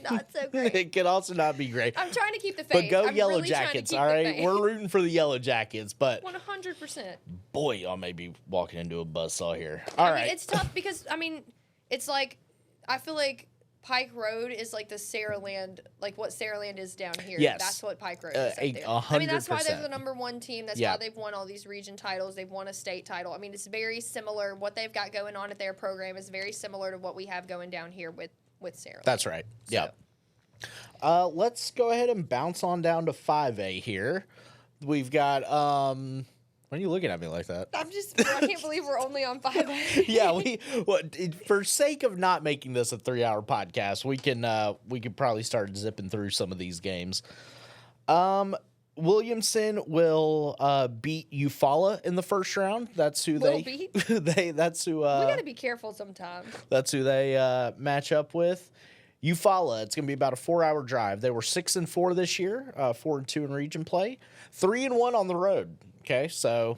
not so great. It could also not be great. I'm trying to keep the faith. But go I'm Yellow really Jackets, all right? We're rooting for the Yellow Jackets, but 100%. boy, y'all may be walking into a buzzsaw here. I mean, it's tough because, it's like, I feel like Pike Road is like the Saraland, like what Saraland is down here. Yes. That's what Pike Road is up there. 100%. That's why they're the number 1 team. That's why they've won all these region titles. They've won a state title. It's very similar. What they've got going on at their program is very similar to what we have going down here with Saraland. That's right. So. Yeah. Let's go ahead and bounce on down to 5A here. We've got why are you looking at me like that? I can't believe we're only on 5A. Yeah, for sake of not making this a 3-hour podcast, we can probably start zipping through some of these games. Williamson will beat Eufaula in the first round. That's who that's who we gotta be careful sometimes. That's who they match up with. Eufaula, it's going to be about a 4-hour drive. They were 6-4 this year, 4-2 in region play, 3-1 on the road. Okay, so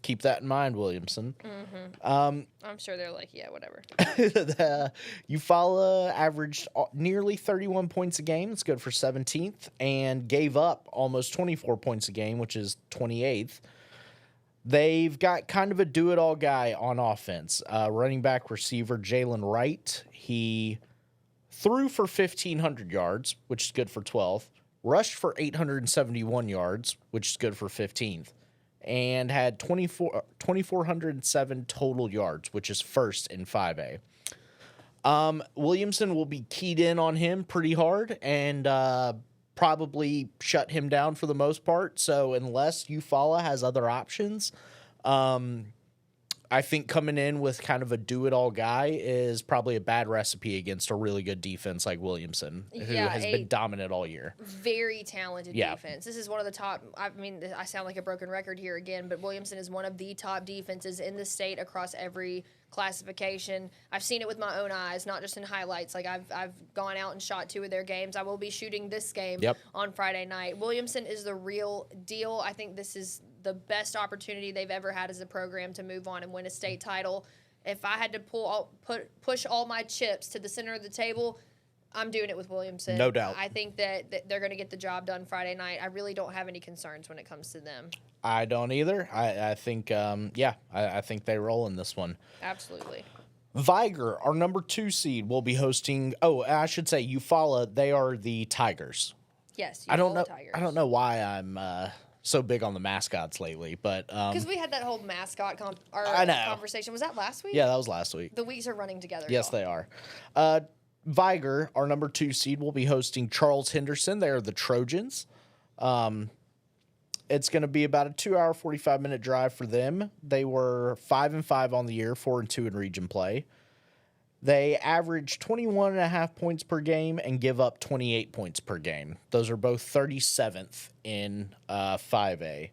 keep that in mind, Williamson. I'm sure they're like, yeah, whatever. Eufaula averaged nearly 31 points a game. It's good for 17th, and gave up almost 24 points a game, which is 28th. They've got kind of a do-it-all guy on offense. Running back receiver Jalen Wright. He threw for 1,500 yards, which is good for 12th. Rushed for 871 yards, which is good for 15th. And had 2,407 total yards, which is first in 5A. Williamson will be keyed in on him pretty hard and probably shut him down for the most part. So unless Eufaula has other options, I think coming in with kind of a do-it-all guy is probably a bad recipe against a really good defense like Williamson, who has been dominant all year. Very talented defense. This is one of the top, I sound like a broken record here again, but Williamson is one of the top defenses in the state across every classification. I've seen it with my own eyes, not just in highlights. Like I've gone out and shot 2 of their games. I will be shooting this game on Friday night. Williamson is the real deal. I think this is the best opportunity they've ever had as a program to move on and win a state title. If I had to push all my chips to the center of the table, I'm doing it with Williamson. No doubt. I think that they're going to get the job done Friday night. I really don't have any concerns when it comes to them. I don't either. I think, I think they roll in this one. Absolutely. Viger, our number 2 seed, will be hosting. Oh, I should say Eufaula. They are the Tigers. Yes, I don't know. Tigers. I don't know why I'm so big on the mascots lately, but because we had that whole mascot conversation. Was that last week? Yeah, that was last week. The weeks are running together. Yes, they are. Viger, our number 2 seed, will be hosting Charles Henderson. They are the Trojans. It's going to be about a 2-hour, 45-minute drive for them. They were 5-5 on the year, 4-2 in region play. They average 21.5 points per game and give up 28 points per game. Those are both 37th in 5A.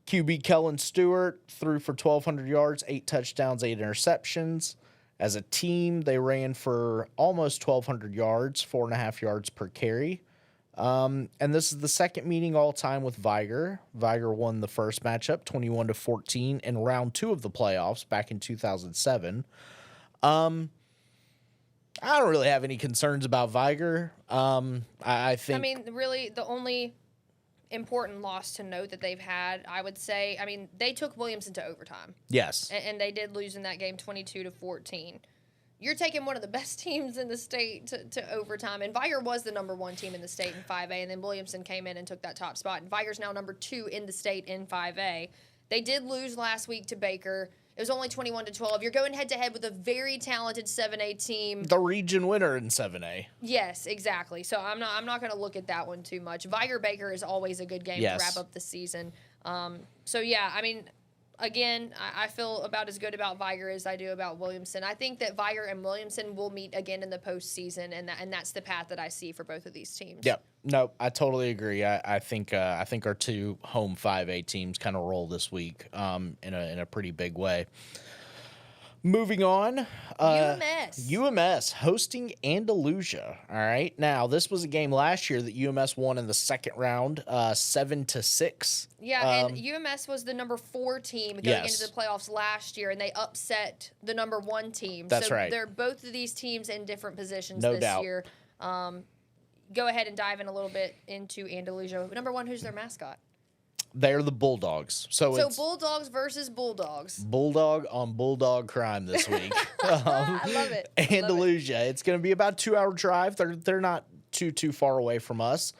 QB Kellen Stewart threw for 1,200 yards, 8 touchdowns, 8 interceptions. As a team, they ran for almost 1,200 yards, 4.5 yards per carry. And this is the second meeting all time with Viger. Viger won the first matchup 21-14 in round 2 of the playoffs back in 2007. I don't really have any concerns about Viger. I think. I mean, really, the only important loss to note that they've had, I would say, I mean, they took Williamson to overtime. Yes. And they did lose in that game 22-14. You're taking one of the best teams in the state to overtime. And Viger was the number 1 team in the state in 5A, and then Williamson came in and took that top spot. And Viger's now number 2 in the state in 5A. They did lose last week to Baker. It was only 21-12. You're going head-to-head with a very talented 7A team. The region winner in 7A. Yes, exactly. So I'm not going to look at that one too much. Viger Baker is always a good game to wrap up the season. So, yeah, I mean, again, I feel about as good about Viger as I do about Williamson. I think that Viger and Williamson will meet again in the postseason, and that's the path that I see for both of these teams. Yep. No, I totally agree. I think our 2 home 5A teams kind of roll this week in a pretty big way. Moving on, UMS hosting Andalusia. All right, now this was a game last year that UMS won in the second round, 7-6. Yeah, and UMS was the number 4 team going into the playoffs last year, and they upset the number 1 team. That's right. They're both of these teams in different positions No this doubt. year. Go ahead and dive in a little bit into Andalusia. Number 1, who's their mascot? They're the Bulldogs. So it's Bulldogs versus Bulldogs. Bulldog on Bulldog crime this week. I love it. Andalusia. It's going to be about a 2-hour drive. They're not too far away from us.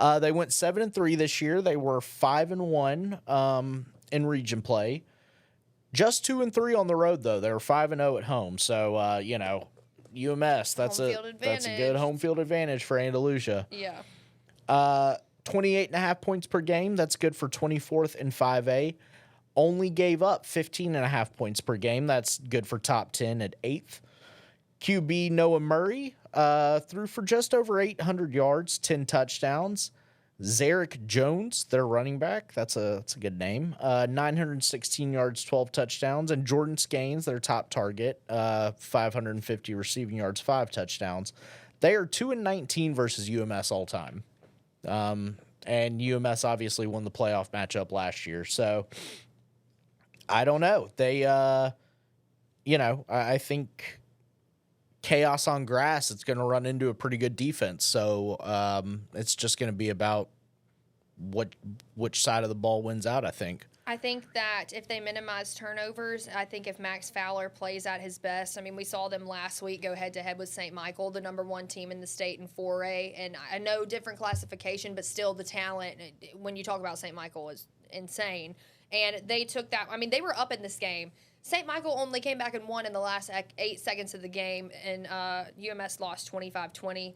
They went 7-3 this year. They were 5-1 in region play. Just 2-3 on the road though. They were 5-0 at home. So UMS. That's a good home field advantage for Andalusia. Yeah. 28.5 points per game. That's good for 24th in 5A. Only gave up 15.5 points per game. That's good for top 10 at 8th. QB Noah Murray threw for just over 800 yards, 10 touchdowns. Zarek Jones, their running back, that's a good name. 916 yards, 12 touchdowns. And Jordan Skanes, their top target, 550 receiving yards, 5 touchdowns. They are 2-19 versus UMS all time. And UMS obviously won the playoff matchup last year. So I don't know. They, I think chaos on grass, it's going to run into a pretty good defense. So it's just going to be about which side of the ball wins out, I think. I think that if they minimize turnovers, I think if Max Fowler plays at his best, I mean, we saw them last week go head-to-head with St. Michael, the number 1 team in the state in 4A. And I know different classification, but still the talent, when you talk about St. Michael, is insane. And they took that. I mean, they were up in this game. St. Michael only came back and won in the last 8 seconds of the game, and UMS lost 25-20.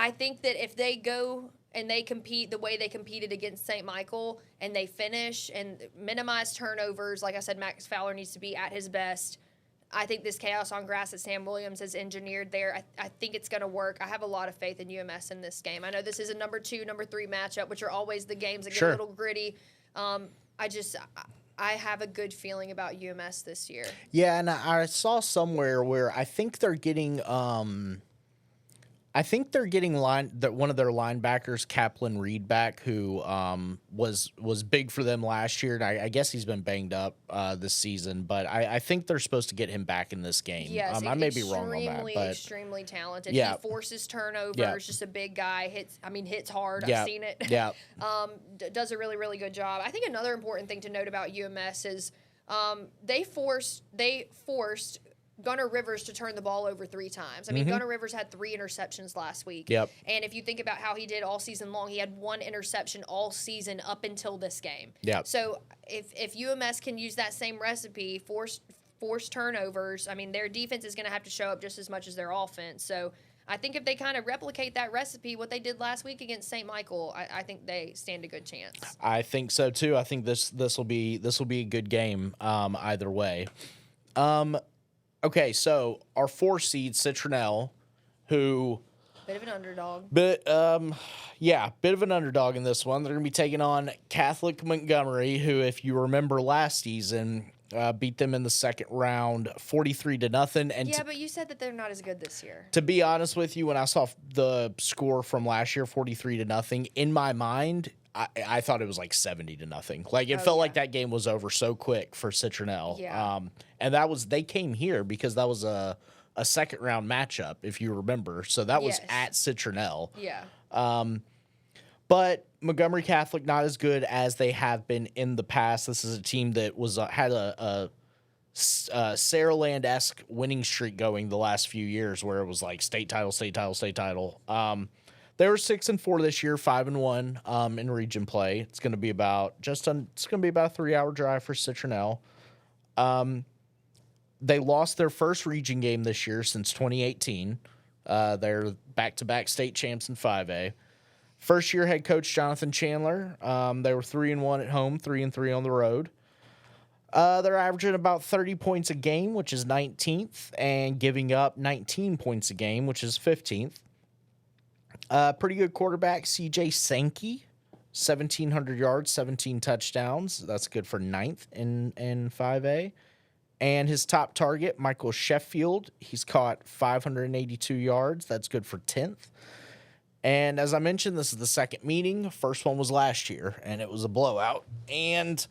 I think that if they go and they compete the way they competed against St. Michael and they finish and minimize turnovers, like I said, Max Fowler needs to be at his best. I think this chaos on grass that Sam Williams has engineered there, I think it's going to work. I have a lot of faith in UMS in this game. I know this is a number 2, number 3 matchup, which are always the games that get a little gritty. I have a good feeling about UMS this year. Yeah, and I saw somewhere where I think they're getting I think they're getting one of their linebackers, Kaplan Reed, back, who was big for them last year, and I guess he's been banged up this season. But I think they're supposed to get him back in this game. Yes, I may be wrong on that, but extremely talented. Yeah. He forces turnovers. Yeah. Just a big guy. Hits hard. Yeah. I've seen it. Yeah. Does a really, really good job. I think another important thing to note about UMS is they forced Gunnar Rivers to turn the ball over 3 times. I mean, Gunnar Rivers had 3 interceptions last week. Yep. And if you think about how he did all season long, he had 1 interception all season up until this game. Yep. So if UMS can use that same recipe, force turnovers, I mean, their defense is going to have to show up just as much as their offense. So I think if they kind of replicate that recipe, what they did last week against St. Michael, I think they stand a good chance. I think so too. I think this will be a good game either way. Okay, so our 4 seed Citronelle, who Bit of an underdog. bit of an underdog in this one. They're going to be taking on Catholic Montgomery, who, if you remember last season, beat them in the second round 43-0. And Yeah, but you said that they're not as good this year. to be honest with you, when I saw the score from last year, 43-0, in my mind, I thought it was like 70-0. Like it felt like that game was over so quick for Citronelle. Yeah. And they came here because that was a second round matchup, if you remember. So that was at Citronelle. Yeah. But Montgomery Catholic not as good as they have been in the past. This is a team that had a Saraland-esque winning streak going the last few years, where it was like state title. They were 6-4 this year, 5-1 in region play. It's going to be about a 3-hour drive for Citronelle. They lost their first region game this year since 2018. They're back-to-back state champs in 5A. First year head coach Jonathan Chandler. They were 3-1 at home, 3-3 on the road. They're averaging about 30 points a game, which is 19th, and giving up 19 points a game, which is 15th. Pretty good quarterback, CJ Sankey, 1,700 yards, 17 touchdowns. That's good for 9th in 5A. And his top target, Michael Sheffield, he's caught 582 yards. That's good for 10th. And as I mentioned, this is the second meeting. First one was last year, and it was a blowout. And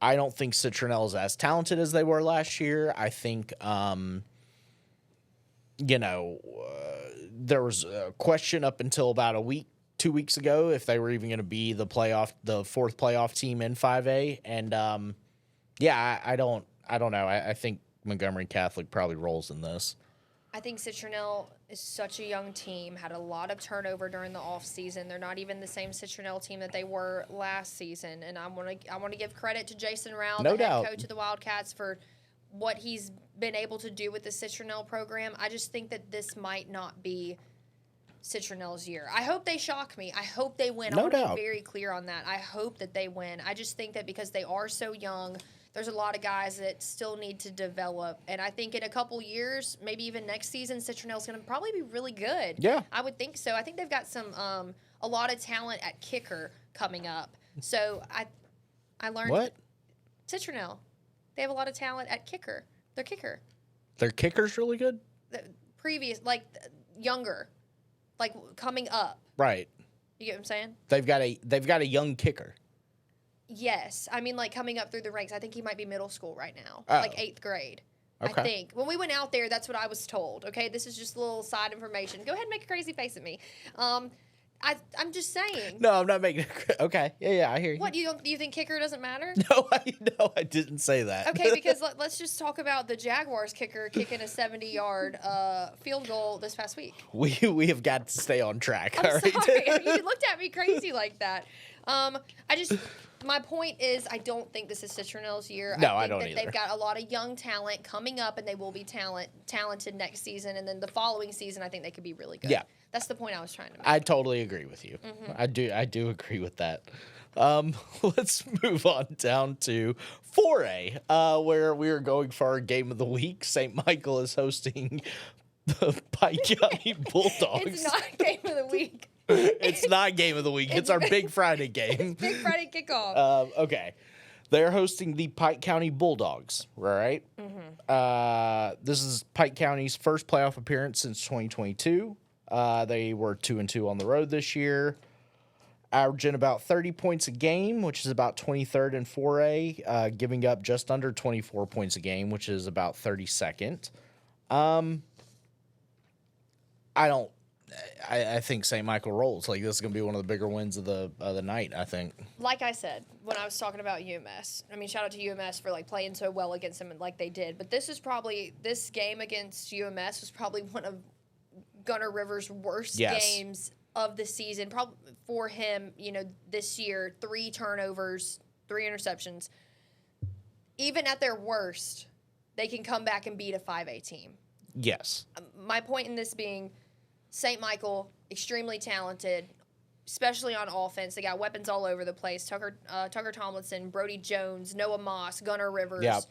I don't think Citronelle is as talented as they were last year. I think, there was a question up until about 2 weeks ago if they were even going to be the 4th playoff team in 5A. And I don't know. I think Montgomery Catholic probably rolls in this. I think Citronelle is such a young team, had a lot of turnover during the offseason. They're not even the same Citronelle team that they were last season. And I want to give credit to Jason Rao, the head coach of the Wildcats, for what he's been able to do with the Citronelle program. I just think that this might not be Citronelle's year. I hope they shock me. I hope they win. I want to be very clear on that. I hope that they win. I just think that because they are so young, there's a lot of guys that still need to develop. And I think in a couple years, maybe even next season, Citronelle's going to probably be really good. Yeah. I would think so. I think they've got a lot of talent at kicker coming up. So I learned What? Citronelle. They have a lot of talent at kicker. Their kicker. Their kicker's really good? Younger. Like coming up. Right. You get what I'm saying? They've got a young kicker. Yes. I mean, like coming up through the ranks. I think he might be middle school right now. Oh. Like 8th grade. Okay. I think. When we went out there, that's what I was told. Okay? This is just a little side information. Go ahead and make a crazy face at me. I'm just saying. No, I'm not making it. Okay. Yeah, I hear you. What, do you think kicker doesn't matter? No, I didn't say that. Okay, because let's just talk about the Jaguars kicker kicking a 70-yard field goal this past week. We have got to stay on track. I'm all right? sorry. You looked at me crazy like that. My point is, I don't think this is Citronelle's year. No, I I don't think that either. they've got a lot of young talent coming up, and they will be talented next season. And then the following season, I think they could be really good. Yeah. That's the point I was trying to make. I totally agree with you. Mm-hmm. I do agree with that. Let's move on down to 4A, where we are going for our game of the week. St. Michael is hosting the Pike County Bulldogs. It's not game of the week. It's not game of the week. It's our Big Friday game. Big Friday kickoff. Okay. They're hosting the Pike County Bulldogs, right? Mm-hmm. This is Pike County's first playoff appearance since 2022. They were 2-2 on the road this year, averaging about 30 points a game, which is about 23rd in 4A, giving up just under 24 points a game, which is about 32nd. I think St. Michael rolls. Like, this is going to be one of the bigger wins of the night, I think. Like I said, when I was talking about UMS, I mean, shout out to UMS for, like, playing so well against them like they did. But this game against UMS was probably one of Gunnar Rivers' worst games of the season. Probably for him, this year, 3 turnovers, 3 interceptions. Even at their worst, they can come back and beat a 5A team. Yes. My point in this being, St. Michael, extremely talented, especially on offense. They got weapons all over the place. Tucker Tomlinson, Brody Jones, Noah Moss, Gunnar Rivers. Yep.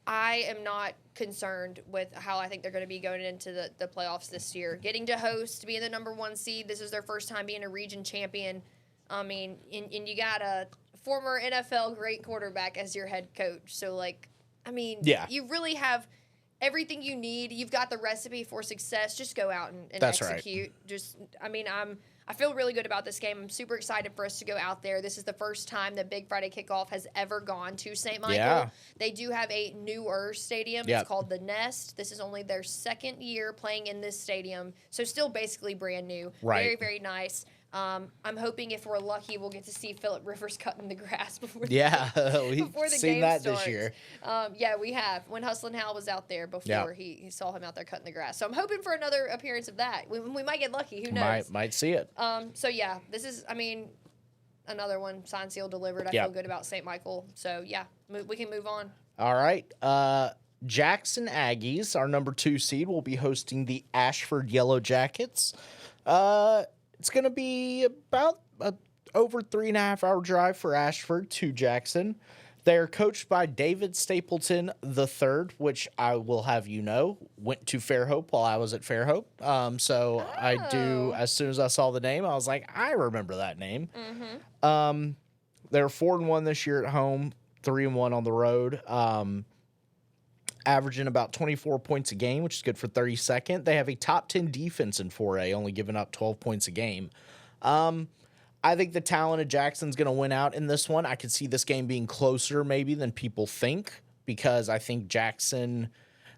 I am not concerned with how I think they're going to be going into the playoffs this year. Getting to host, being the number 1 seed, this is their first time being a region champion. I mean, and you got a former NFL great quarterback as your head coach. So, you really have everything you need. You've got the recipe for success. Just go out and That's execute. Right. I feel really good about this game. I'm super excited for us to go out there. This is the first time that Big Friday Kickoff has ever gone to St. Michael. Yeah. They do have a newer stadium. Yep. It's called the Nest. This is only their 2nd year playing in this stadium, so still basically brand new. Right. Very, very nice. I'm hoping if we're lucky, we'll get to see Phillip Rivers cutting the grass before We've the seen game that starts. this year. Yeah, we have. When Hustlin' Hal was out there before, he saw him out there cutting the grass. So I'm hoping for another appearance of that. We might get lucky. Who knows? Might see it. So yeah, this is, another one, signed, sealed, delivered. I feel good about St. Michael. So yeah, we can move on. All right. Jackson Aggies, our number 2 seed, will be hosting the Ashford Yellow Jackets. It's going to be about over 3.5-hour drive for Ashford to Jackson. They're coached by David Stapleton III, which I will have you know, went to Fairhope while I was at Fairhope. I do, as soon as I saw the name, I was like, I remember that name. Mm-hmm. They're 4-1 this year at home, 3-1 on the road. Averaging about 24 points a game, which is good for 32nd. They have a top 10 defense in 4A, only giving up 12 points a game. I think the talent of Jackson's going to win out in this one. I could see this game being closer maybe than people think, because I think Jackson,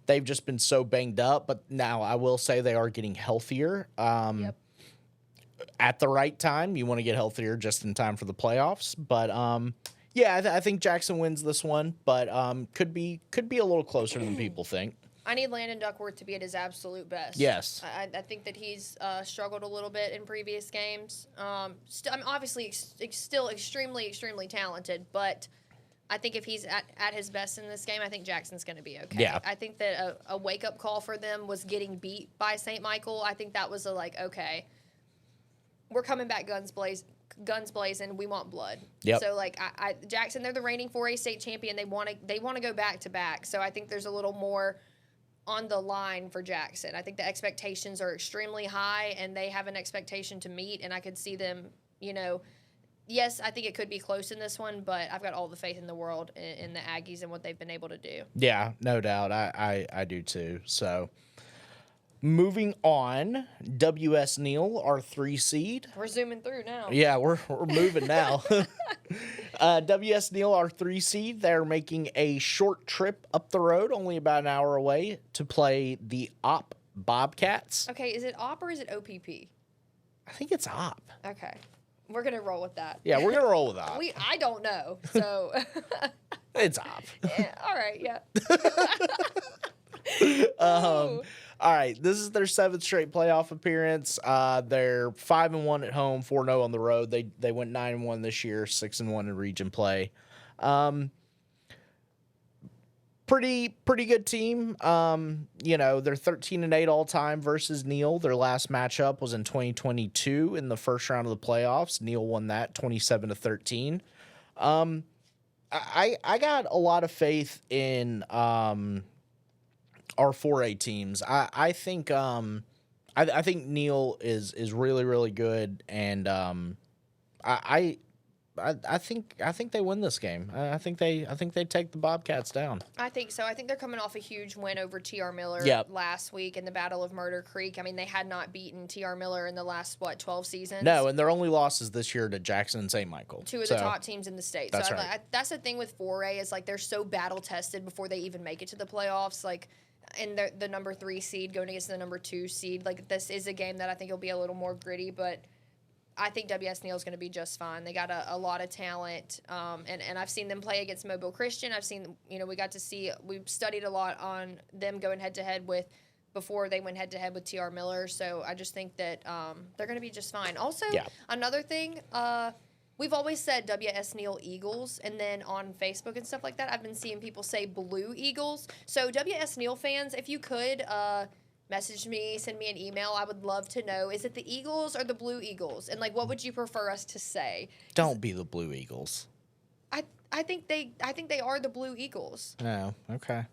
they've just been so banged up. But now I will say they are getting healthier. At the right time. You want to get healthier just in time for the playoffs. But I think Jackson wins this one, but could be a little closer than people think. I need Landon Duckworth to be at his absolute best. Yes. I think that he's struggled a little bit in previous games. Obviously still extremely, extremely talented, but I think if he's at his best in this game, I think Jackson's going to be okay. Yeah. I think that a wake-up call for them was getting beat by St. Michael. I think that was okay, we're coming back guns blazing. We want blood. Yep. So Jackson, they're the reigning 4A state champion. They want to go back to back. So I think there's a little more on the line for Jackson. I think the expectations are extremely high, and they have an expectation to meet. And I could see them, yes, I think it could be close in this one, but I've got all the faith in the world in the Aggies and what they've been able to do. Yeah, no doubt. I do too. So. Moving on, W.S. Neal, our 3 seed. We're zooming through now. Yeah, we're moving now. W.S. Neal, our 3 seed, they're making a short trip up the road, only about an hour away, to play the Op Bobcats. Okay, is it Op or is it OPP? I think it's Op. Okay. We're going to roll with that. Yeah, we're going to roll with Op. I don't know, so. It's Op. Yeah, all right, yeah. All right, this is their 7th straight playoff appearance. They're 5-1 at home, 4-0 on the road. They went 9-1 this year, 6-1 in region play. Pretty good team. They're 13-8 all time versus Neal. Their last matchup was in 2022 in the first round of the playoffs. Neal won that 27-13. I got a lot of faith in our 4A teams. I think Neal is really, really good, and I I think they win this game. I think they take the Bobcats down. I think so. I think they're coming off a huge win over TR Miller last week in the Battle of Murder Creek. I mean, they had not beaten TR Miller in the last 12 seasons. No, and their only losses this year to Jackson and St. Michael. Two of the top teams in the state. That's so right. That's the thing with 4A is like they're so battle tested before they even make it to the playoffs. Like, and the number 3 seed going against the number 2 seed. Like, this is a game that I think will be a little more gritty, but I think WS Neal is going to be just fine. They got a lot of talent, and I've seen them play against Mobile Christian. I've seen, we studied a lot on them going head-to-head before they went head-to-head with TR Miller, so I just think that they're going to be just fine. Also, another thing, we've always said WS Neal Eagles, and then on Facebook and stuff like that, I've been seeing people say Blue Eagles. So WS Neal fans, if you could message me, send me an email. I would love to know, is it the Eagles or the Blue Eagles? And, like, what would you prefer us to say? Don't be the Blue Eagles. I think they are the Blue Eagles. Oh, okay.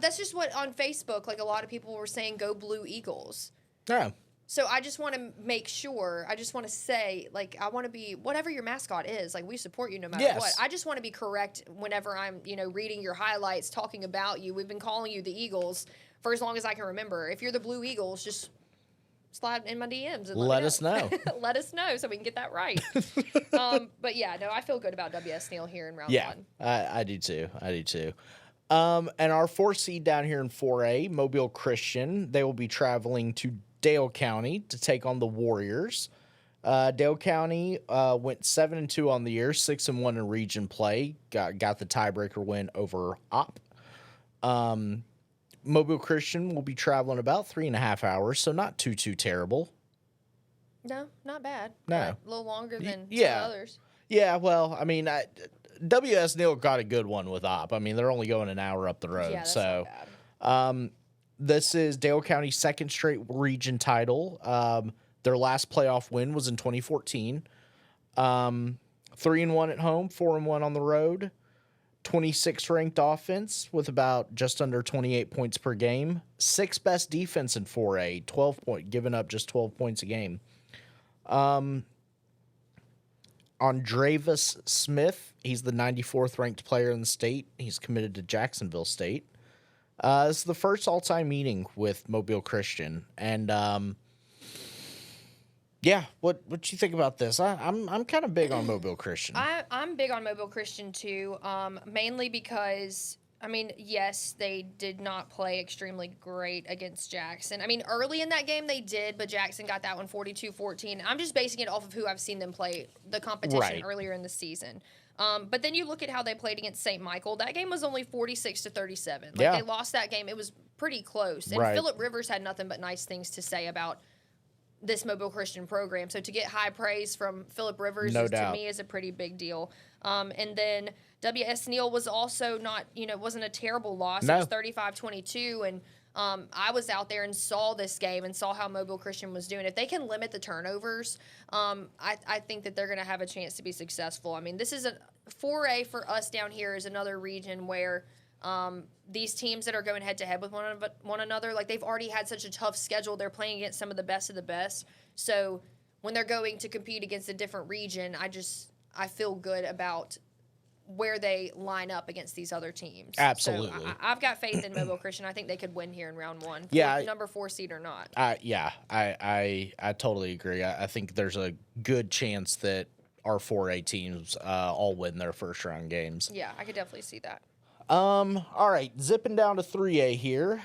That's just what on Facebook, like, a lot of people were saying, go Blue Eagles. Oh. So I just want to make sure, I just want to say, like, I want to be, whatever your mascot is, like, we support you no matter what. I just want to be correct whenever I'm, reading your highlights, talking about you. We've been calling you the Eagles for as long as I can remember. If you're the Blue Eagles, just slide in my DMs and let us know. Let us know so we can get that right. But yeah, no, I feel good about WS Neal here in round one. I do too. And our 4th seed down here in 4A, Mobile Christian, they will be traveling to Dale County to take on the Warriors. Dale County went 7-2 on the year, 6-1 in region play. Got the tiebreaker win over Opp. Mobile Christian will be traveling about 3.5 hours, so not too terrible. No, not bad. No, a little longer than some others. Yeah, well, I mean, WS Neal got a good one with Opp. I mean, they're only going an hour up the road, yeah, that's so. Not bad. This is Dale County's 2nd straight region title. Their last playoff win was in 2014. 3-1 at home, 4-1 on the road. 26th ranked offense with about just under 28 points per game. 6th best defense in 4A, giving up just 12 points a game. Andrevis Smith, he's the 94th ranked player in the state. He's committed to Jacksonville State. This is the first all-time meeting with Mobile Christian, and what you think about this? I'm kind of big on Mobile Christian. I'm big on Mobile Christian too, mainly because, I mean, yes, they did not play extremely great against Jackson. I mean, early in that game they did, but Jackson got that one 42-14. I'm just basing it off of who I've seen them play the competition earlier in the season. But then you look at how they played against St. Michael. That game was only 46-37. Like, they lost that game. It was pretty close. And Phillip Rivers had nothing but nice things to say about this Mobile Christian program. So to get high praise from Phillip Rivers to me is a pretty big deal. And then WS Neal was also not, wasn't a terrible loss. No. It was 35-22. And I was out there and saw this game and saw how Mobile Christian was doing. If they can limit the turnovers, I think that they're going to have a chance to be successful. I mean, this is 4A for us down here is another region where these teams that are going head-to-head with one another, like, they've already had such a tough schedule. They're playing against some of the best. So when they're going to compete against a different region, I feel good about where they line up against these other teams. Absolutely. So I've got faith in Mobile Christian. I think they could win here in round one. Number 4 seed or not. I totally agree. I think there's a good chance that our 4A teams all win their first round games. Yeah, I could definitely see that. All right, zipping down to 3A here.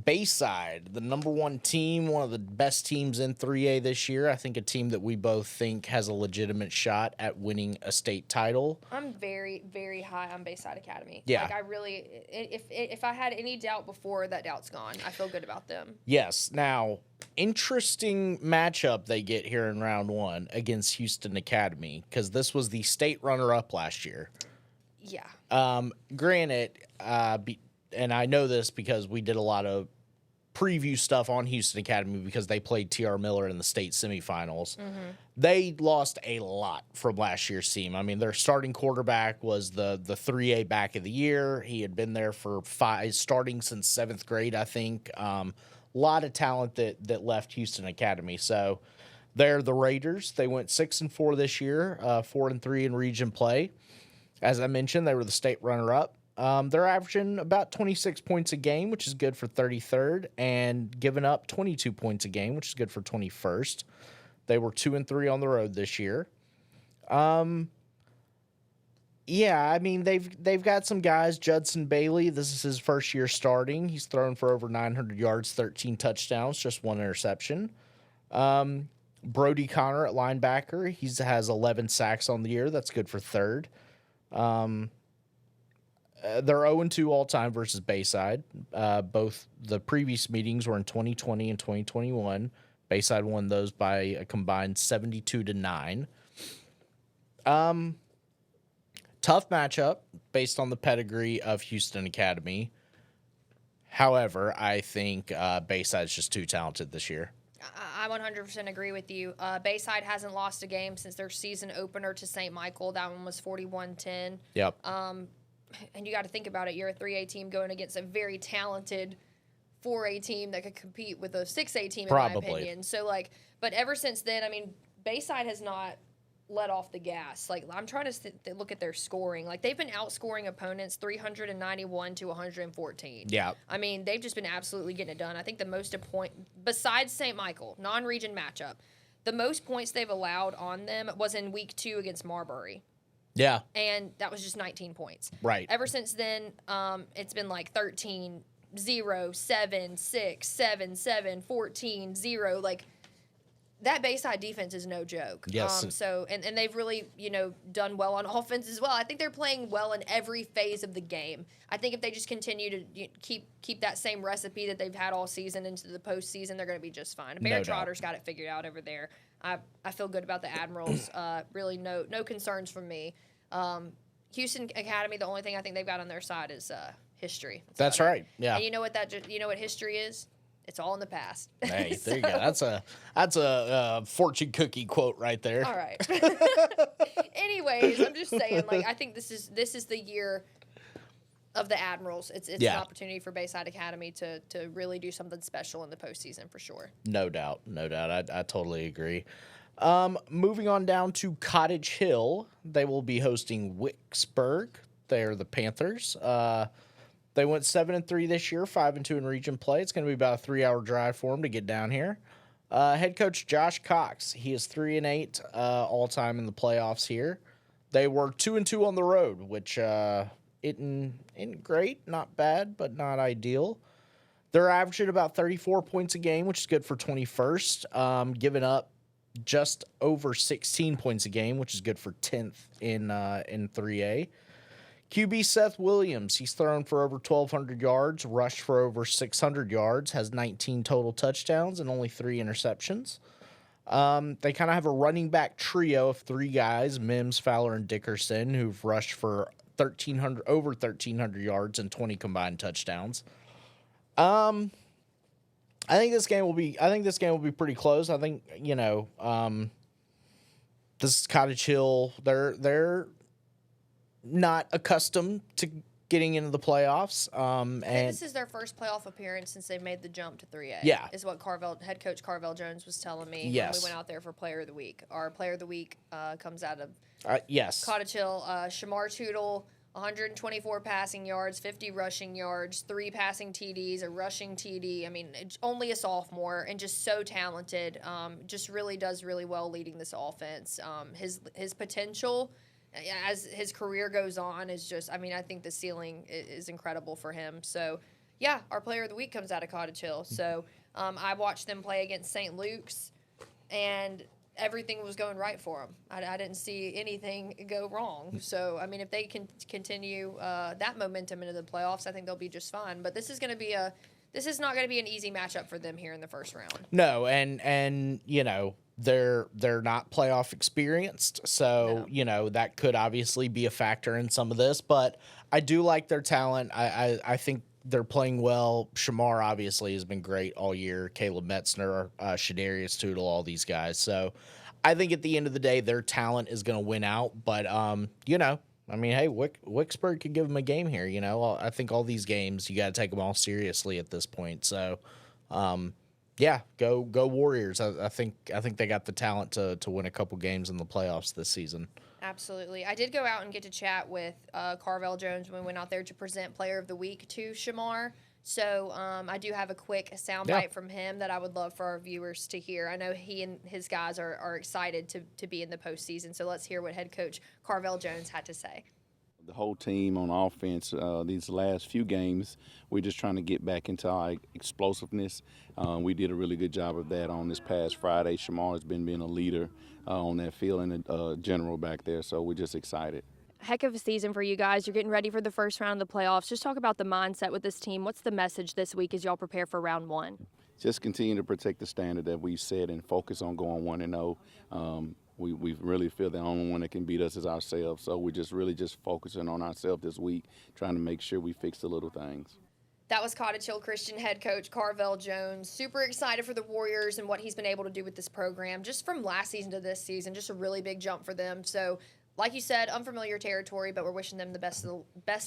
Bayside, the number 1 team, one of the best teams in 3A this year. I think a team that we both think has a legitimate shot at winning a state title. I'm very, very high on Bayside Academy. Yeah. Like, I really, if I had any doubt before, that doubt's gone. I feel good about them. Yes. Now, interesting matchup they get here in round 1 against Houston Academy, because this was the state runner-up last year. Yeah. Granted, and I know this because we did a lot of preview stuff on Houston Academy because they played TR Miller in the state semifinals. Mm-hmm. They lost a lot from last year's team. I mean, their starting quarterback was the 3A back of the year. He had been there for starting since 7th grade, I think. A lot of talent that left Houston Academy. So They're the Raiders. They went 6-4 this year, 4-3 in region play. As I mentioned, they were the state runner-up. They're averaging about 26 points a game, which is good for 33rd, and giving up 22 points a game, which is good for 21st. They were 2-3 on the road this year. Yeah, I mean they've got some guys. Judson Bailey, this is his first year starting. He's thrown for over 900 yards, 13 touchdowns, just one interception. Brody Connor at linebacker, he has 11 sacks on the year. That's good for third. They're 0-2 all time versus Bayside. Both the previous meetings were in 2020 and 2021. Bayside won those by a combined 72-9. Tough matchup based on the pedigree of Houston Academy. However, I think Bayside's just too talented this year. I 100% agree with you. Bayside hasn't lost a game since their season opener to St. Michael. That one was 41-10. Yep. And you got to think about it. You're a 3A team going against a very talented 4A team that could compete with a 6A team, in my opinion. So, but ever since then, I mean, Bayside has not let off the gas. I'm trying to look at their scoring. They've been outscoring opponents 391 to 114. Yeah. I mean, they've just been absolutely getting it done. I think the most besides St. Michael, non-region matchup, the most points they've allowed on them was in week 2 against Marbury. Yeah. And that was just 19 points. Right. Ever since then, it's been 13, 0, 7, 6, 7, 7, 14, 0. That Bayside defense is no joke. Yes. And they've really, done well on offense as well. I think they're playing well in every phase of the game. I think if they just continue to keep that same recipe that they've had all season into the postseason, they're going to be just fine. Bear Trotter's got it figured out over there. I feel good about the Admirals. Really no concerns from me. Houston Academy, the only thing I think they've got on their side is history. That's right. Yeah. And you know what history is? It's all in the past. Hey, there you go. That's a fortune cookie quote right there. All right. Anyways, I'm just saying, I think this is the year of the Admirals. It's an opportunity for Bayside Academy to really do something special in the postseason for sure. No doubt. I totally agree. Moving on down to Cottage Hill, they will be hosting Wicksburg. They're the Panthers. They went 7-3 this year, 5-2 in region play. It's going to be about a 3-hour drive for them to get down here. Head coach Josh Cox, he is 3-8 all time in the playoffs here. They were 2-2 on the road, which isn't great, not bad, but not ideal. They're averaging about 34 points a game, which is good for 21st. Giving up just over 16 points a game, which is good for 10th in 3A. QB Seth Williams, he's thrown for over 1,200 yards, rushed for over 600 yards, has 19 total touchdowns and only 3 interceptions. They kind of have a running back trio of 3 guys, Mims, Fowler, and Dickerson, who've rushed for over 1,300 yards and 20 combined touchdowns. I think this game will be pretty close. I think, this is Cottage Hill. They're not accustomed to getting into the playoffs. And this is their first playoff appearance since they made the jump to 3A. Yeah. Is what head coach Carvel Jones was telling me yes. when we went out there for Player of the Week. Our Player of the Week comes out of yes. Cottage Hill. Shamar Tootle, 124 passing yards, 50 rushing yards, 3 passing TDs, a rushing TD. I mean, only a sophomore and just so talented. Just really does really well leading this offense. His potential as his career goes on is just, I think the ceiling is incredible for him. So, yeah, our Player of the Week comes out of Cottage Hill. So, I watched them play against St. Luke's, and everything was going right for them. I didn't see anything go wrong. So, if they can continue that momentum into the playoffs, I think they'll be just fine. But this is not going to be an easy matchup for them here in the first round. No, and they're not playoff experienced, so that could obviously be a factor in some of this. But I do like their talent. I think they're playing well. Shamar obviously has been great all year. Caleb Metzner, Shadarius Tootle, all these guys. So I think at the end of the day, their talent is going to win out. But hey, Wicksburg could give them a game here. I think all these games you got to take them all seriously at this point. So. Yeah, go Warriors. I think they got the talent to win a couple games in the playoffs this season. Absolutely. I did go out and get to chat with Carvel Jones when we went out there to present Player of the Week to Shamar. So I do have a quick soundbite from him that I would love for our viewers to hear. I know he and his guys are excited to be in the postseason. So let's hear what head coach Carvel Jones had to say. The whole team on offense, these last few games, we're just trying to get back into our explosiveness. We did a really good job of that on this past Friday. Shamar has been being a leader on that field and a general back there, so we're just excited. Heck of a season for you guys. You're getting ready for the first round of the playoffs. Just talk about the mindset with this team. What's the message this week as y'all prepare for round one? Just continue to protect the standard that we've set and focus on going 1-0. We really feel the only one that can beat us is ourselves. So we're just focusing on ourselves this week, trying to make sure we fix the little things. That was Cottage Hill Christian head coach Carvel Jones. Super excited for the Warriors and what he's been able to do with this program. Just from last season to this season, just a really big jump for them. So, like you said, unfamiliar territory, but we're wishing them the best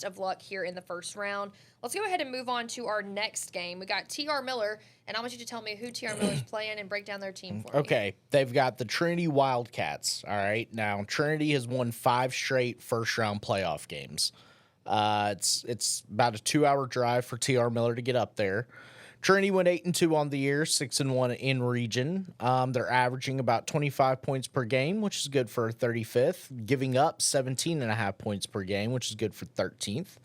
of luck here in the first round. Let's go ahead and move on to our next game. We got T.R. Miller, and I want you to tell me who T.R. Miller's playing and break down their team for me. Okay, they've got the Trinity Wildcats, all right? Now, Trinity has won 5 straight first-round playoff games. It's about a 2-hour drive for T.R. Miller to get up there. Trinity went 8-2 on the year, 6-1 in region. They're averaging about 25 points per game, which is good for 35th, giving up 17.5 points per game, which is good for 13th.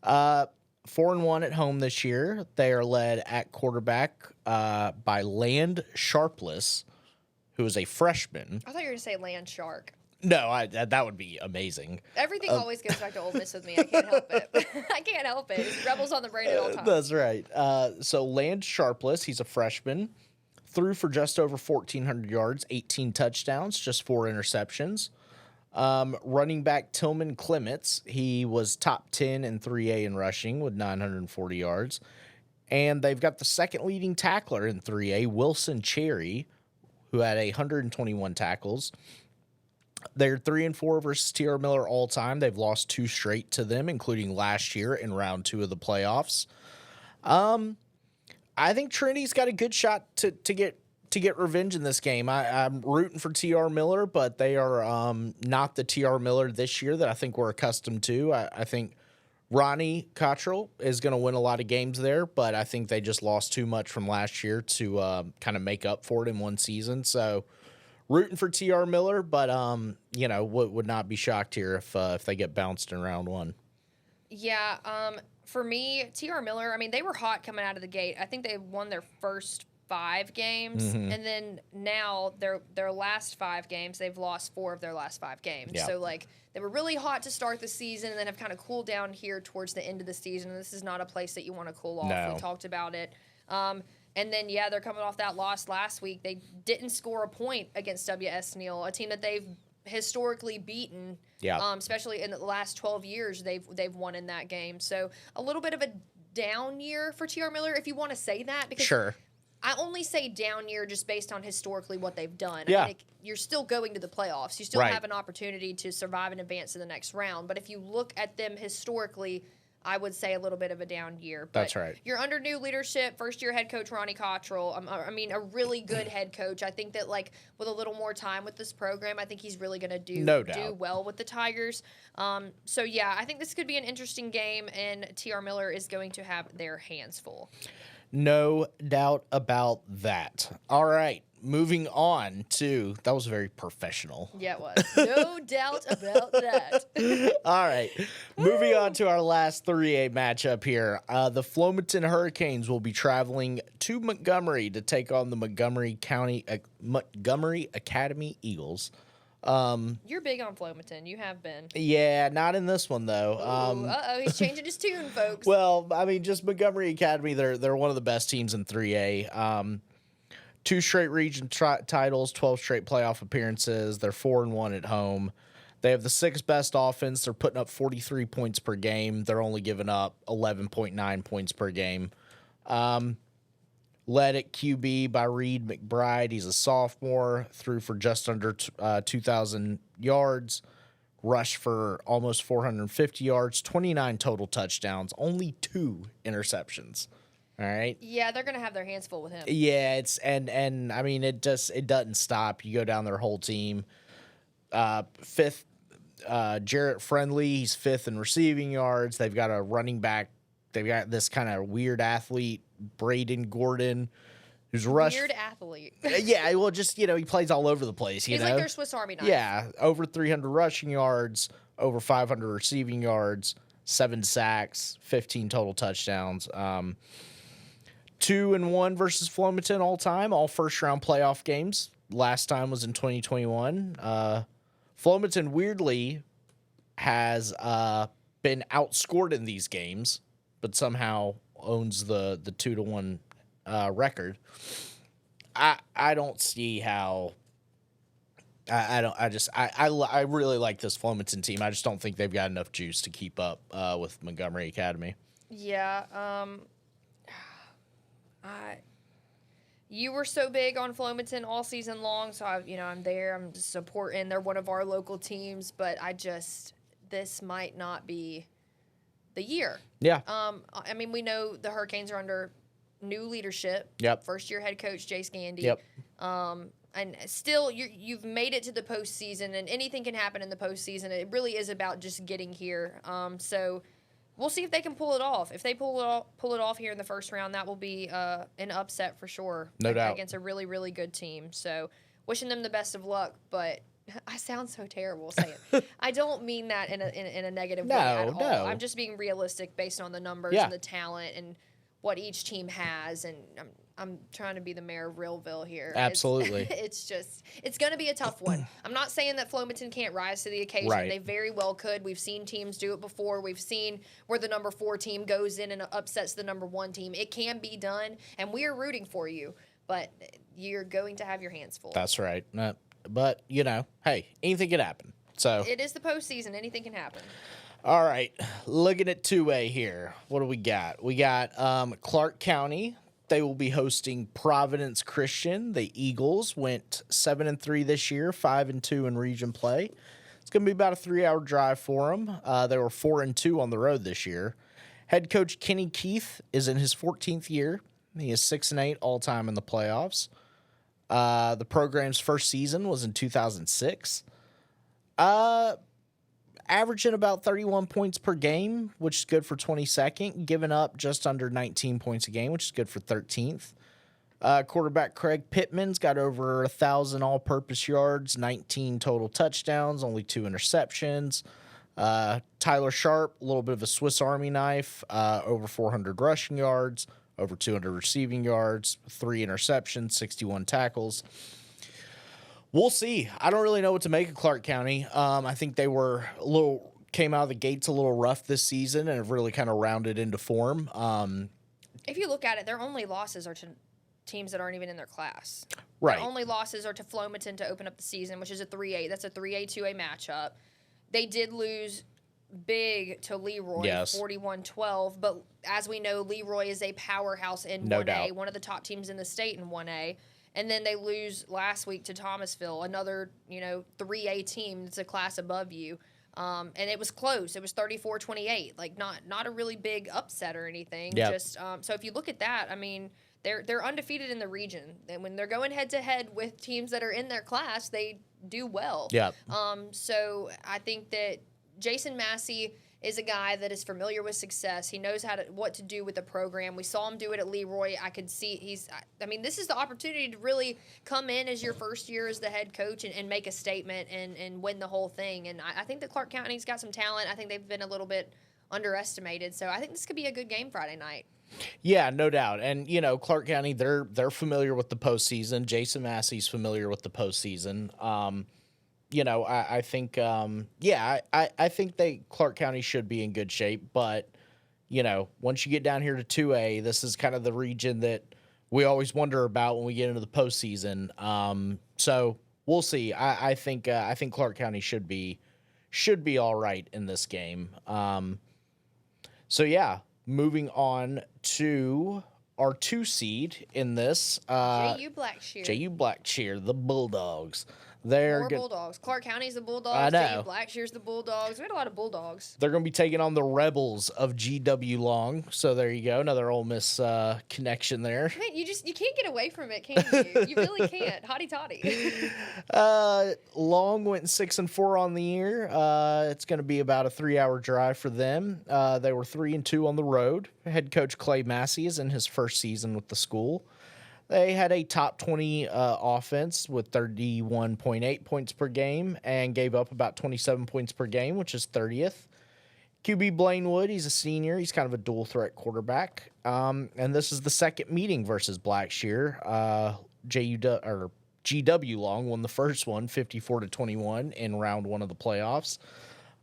4-1 at home this year. They are led at quarterback by Land Sharpless, who is a freshman. I thought you were going to say Land Shark. No, that would be amazing. Everything always goes back to Ole Miss with me. I can't help it. I can't help it. It's Rebels on the brain at all times. That's right. So Land Sharpless, he's a freshman, threw for just over 1,400 yards, 18 touchdowns, just 4 interceptions. Running back Tillman Clements, he was top 10 in 3A in rushing with 940 yards. And they've got the second leading tackler in 3A, Wilson Cherry, who had 121 tackles. They're 3-4 versus T.R. Miller all time. They've lost 2 straight to them, including last year in round 2 of the playoffs. I think Trinity's got a good shot to get revenge in this game. I'm rooting for T.R. Miller, but they are not the T.R. Miller this year that I think we're accustomed to. I think Ronnie Cottrell is going to win a lot of games there, but I think they just lost too much from last year to kind of make up for it in one season. So rooting for T.R. Miller, but would not be shocked here if they get bounced in round 1. Yeah, for me, T.R. Miller, I mean, they were hot coming out of the gate. I think they won their first 5 games, and then now their last 5 games, they've lost 4 of their last 5 games. Yeah. So, they were really hot to start the season and then have kind of cooled down here towards the end of the season, and this is not a place that you want to cool off. No. We talked about it. And then, they're coming off that loss last week. They didn't score a point against W.S. Neal, a team that they've historically beaten. Yeah. Especially in the last 12 years, they've won in that game. So a little bit of a down year for T.R. Miller, if you want to say that. Because Sure. I only say down year just based on historically what they've done. Yeah. I mean, you're still going to the playoffs. You still Right. have an opportunity to survive and advance to the next round. But if you look at them historically, I would say a little bit of a down year. But That's right. You're under new leadership, first-year head coach Ronnie Cottrell. A really good head coach. I think that, with a little more time with this program, I think he's really going to do well with the Tigers. I think this could be an interesting game, and T.R. Miller is going to have their hands full. No doubt about that. All right, moving on to that was very professional. Yeah, it was. No doubt about that. All right, moving on to our last 3A matchup here. The Flomaton Hurricanes will be traveling to Montgomery to take on the Montgomery Academy Eagles. You're big on Flomaton. You have been. Yeah, not in this one though. He's changing his tune, folks. Well, I mean, just Montgomery Academy. They're one of the best teams in 3A. 2 straight region titles, 12 straight playoff appearances. They're 4-1 at home. They have the 6th best offense. They're putting up 43 points per game. They're only giving up 11.9 points per game. Led at QB by Reed McBride. He's a sophomore. Threw for just under 2,000 yards. Rushed for almost 450 yards. 29 total touchdowns. Only 2 interceptions. All right. Yeah, they're gonna have their hands full with him. Yeah, it's and I mean it doesn't stop. You go down their whole team. Fifth, Jarrett Friendly, he's fifth in receiving yards. They've got a running back. They've got this kind of weird athlete, Braden Gordon, who's rushed. Weird athlete. Yeah, well, just he plays all over the place. He's like their Swiss Army knife. Yeah, over 300 rushing yards, over 500 receiving yards, 7 sacks, 15 total touchdowns. 2-1 versus Flomaton all time, all first round playoff games. Last time was in 2021. Flomaton weirdly has been outscored in these games, but somehow owns the 2-1 record. I don't see how. I really like this Flomaton team. I just don't think they've got enough juice to keep up with Montgomery Academy. Yeah. You were so big on Flomaton all season long, so I'm there. I'm just supporting. They're one of our local teams, but this might not be the year. Yeah. I mean, we know the Hurricanes are under new leadership. Yep. First year head coach Jace Gandy. Yep. And still, you've made it to the postseason, and anything can happen in the postseason. It really is about just getting here. So we'll see if they can pull it off. If they pull it off here in the first round, that will be an upset for sure. No doubt. Against a really, really good team. So wishing them the best of luck, but I sound so terrible saying it. I don't mean that in a negative way at all. No. I'm just being realistic based on the numbers and the talent and what each team has, and I'm trying to be the mayor of Realville here. Absolutely. It's going to be a tough one. I'm not saying that Flomaton can't rise to the occasion. Right. They very well could. We've seen teams do it before. We've seen where the number 4 team goes in and upsets the number 1 team. It can be done, and we are rooting for you, but you're going to have your hands full. That's right. But, hey, anything can happen. So It is the postseason. Anything can happen. All right, looking at 2A here. What do we got? We got Clark County. They will be hosting Providence Christian. The Eagles went 7-3 this year, 5-2 in region play. It's going to be about a 3-hour drive for them. They were 4-2 on the road this year. Head coach Kenny Keith is in his 14th year. He is 6-8 all time in the playoffs. The program's first season was in 2006. Averaging about 31 points per game, which is good for 22nd. Giving up just under 19 points a game, which is good for 13th. Quarterback Craig Pittman's got over 1,000 all-purpose yards, 19 total touchdowns, only 2 interceptions. Tyler Sharp, a little bit of a Swiss Army knife, over 400 rushing yards, over 200 receiving yards, 3 interceptions, 61 tackles. We'll see. I don't really know what to make of Clark County. I think they came out of the gates a little rough this season and have really kind of rounded into form. If you look at it, their only losses are to teams that aren't even in their class. Right. Their only losses are to Flomaton to open up the season, which is a 3A. That's a 3A, 2A matchup. They did lose big to Leroy, yes. 41-12, but as we know, Leroy is a powerhouse in No 1A, doubt. one of the top teams in the state in 1A. And then they lose last week to Thomasville, another 3A team that's a class above you. And it was close. It was 34-28, like not a really big upset or anything. Yep. Just so if you look at that, I mean, they're undefeated in the region, and when they're going head to head with teams that are in their class, they do well. Yeah. So I think that Jason Massey is a guy that is familiar with success. He knows what to do with the program. We saw him do it at Leroy. I could see this is the opportunity to really come in as your first year as the head coach and make a statement and win the whole thing. And I think that Clark County's got some talent. I think they've been a little bit underestimated. So I think this could be a good game Friday night. Yeah, no doubt. And, Clark County, they're familiar with the postseason. Jason Massey's familiar with the postseason. I think, I think Clark County should be in good shape. But, once you get down here to 2A, this is kind of the region that we always wonder about when we get into the postseason. So we'll see. I think Clark County should be all right in this game. Moving on to our 2 seed in this. JU Blackshear. JU Blackshear, the Bulldogs. More Bulldogs. Clark County's the Bulldogs. I JU know. Blackshear's the Bulldogs. We had a lot of Bulldogs. They're going to be taking on the Rebels of GW Long. So there you go. Another Ole Miss connection there. Man, you can't get away from it, can you? You really can't. Hotty toddy. Long went 6-4 on the year. It's going to be about a 3-hour drive for them. They were 3-2 on the road. Head coach Clay Massey is in his first season with the school. They had a top 20 offense with 31.8 points per game and gave up about 27 points per game, which is 30th. QB Blaine Wood, he's a senior. He's kind of a dual threat quarterback. And this is the second meeting versus Blackshear. GW Long won the first one, 54-21 in round 1 of the playoffs.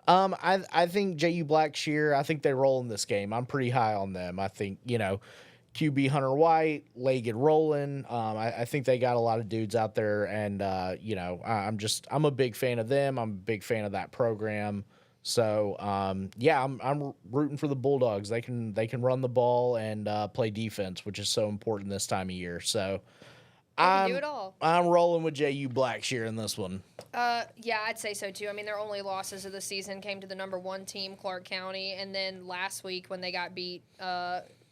I think JU Blackshear, I think they roll in this game. I'm pretty high on them. I think, QB Hunter White, Legged Roland. I think they got a lot of dudes out there, and I'm a big fan of them. I'm a big fan of that program. So I'm rooting for the Bulldogs. They can run the ball and play defense, which is so important this time of year. So They can do it all. I'm rolling with JU Blackshear in this one. Yeah, I'd say so too. I mean, their only losses of the season came to the number 1 team, Clark County, and then last week when they got beat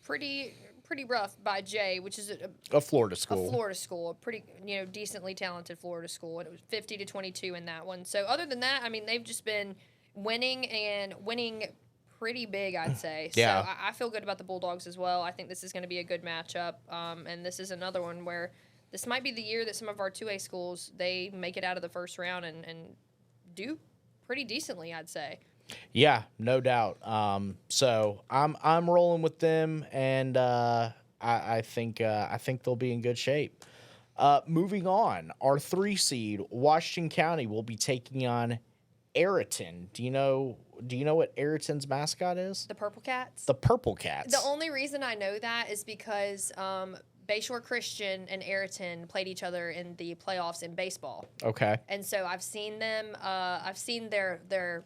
pretty rough by Jay, which is A Florida school. A pretty decently talented Florida school, and it was 50-22 in that one. So other than that, I mean, they've just been winning pretty big, I'd say. Yeah. So I feel good about the Bulldogs as well. I think this is going to be a good matchup, and this is another one where this might be the year that some of our 2A schools, they make it out of the first round and do pretty decently, I'd say. Yeah, no doubt. So I'm rolling with them, and I think they'll be in good shape. Moving on, our 3 seed Washington County will be taking on Ayrton. Do you know what Ayrton's mascot is? The Purple Cats. The Purple Cats. The only reason I know that is because Bayshore Christian and Ayrton played each other in the playoffs in baseball. Okay. And so I've seen them. I've seen their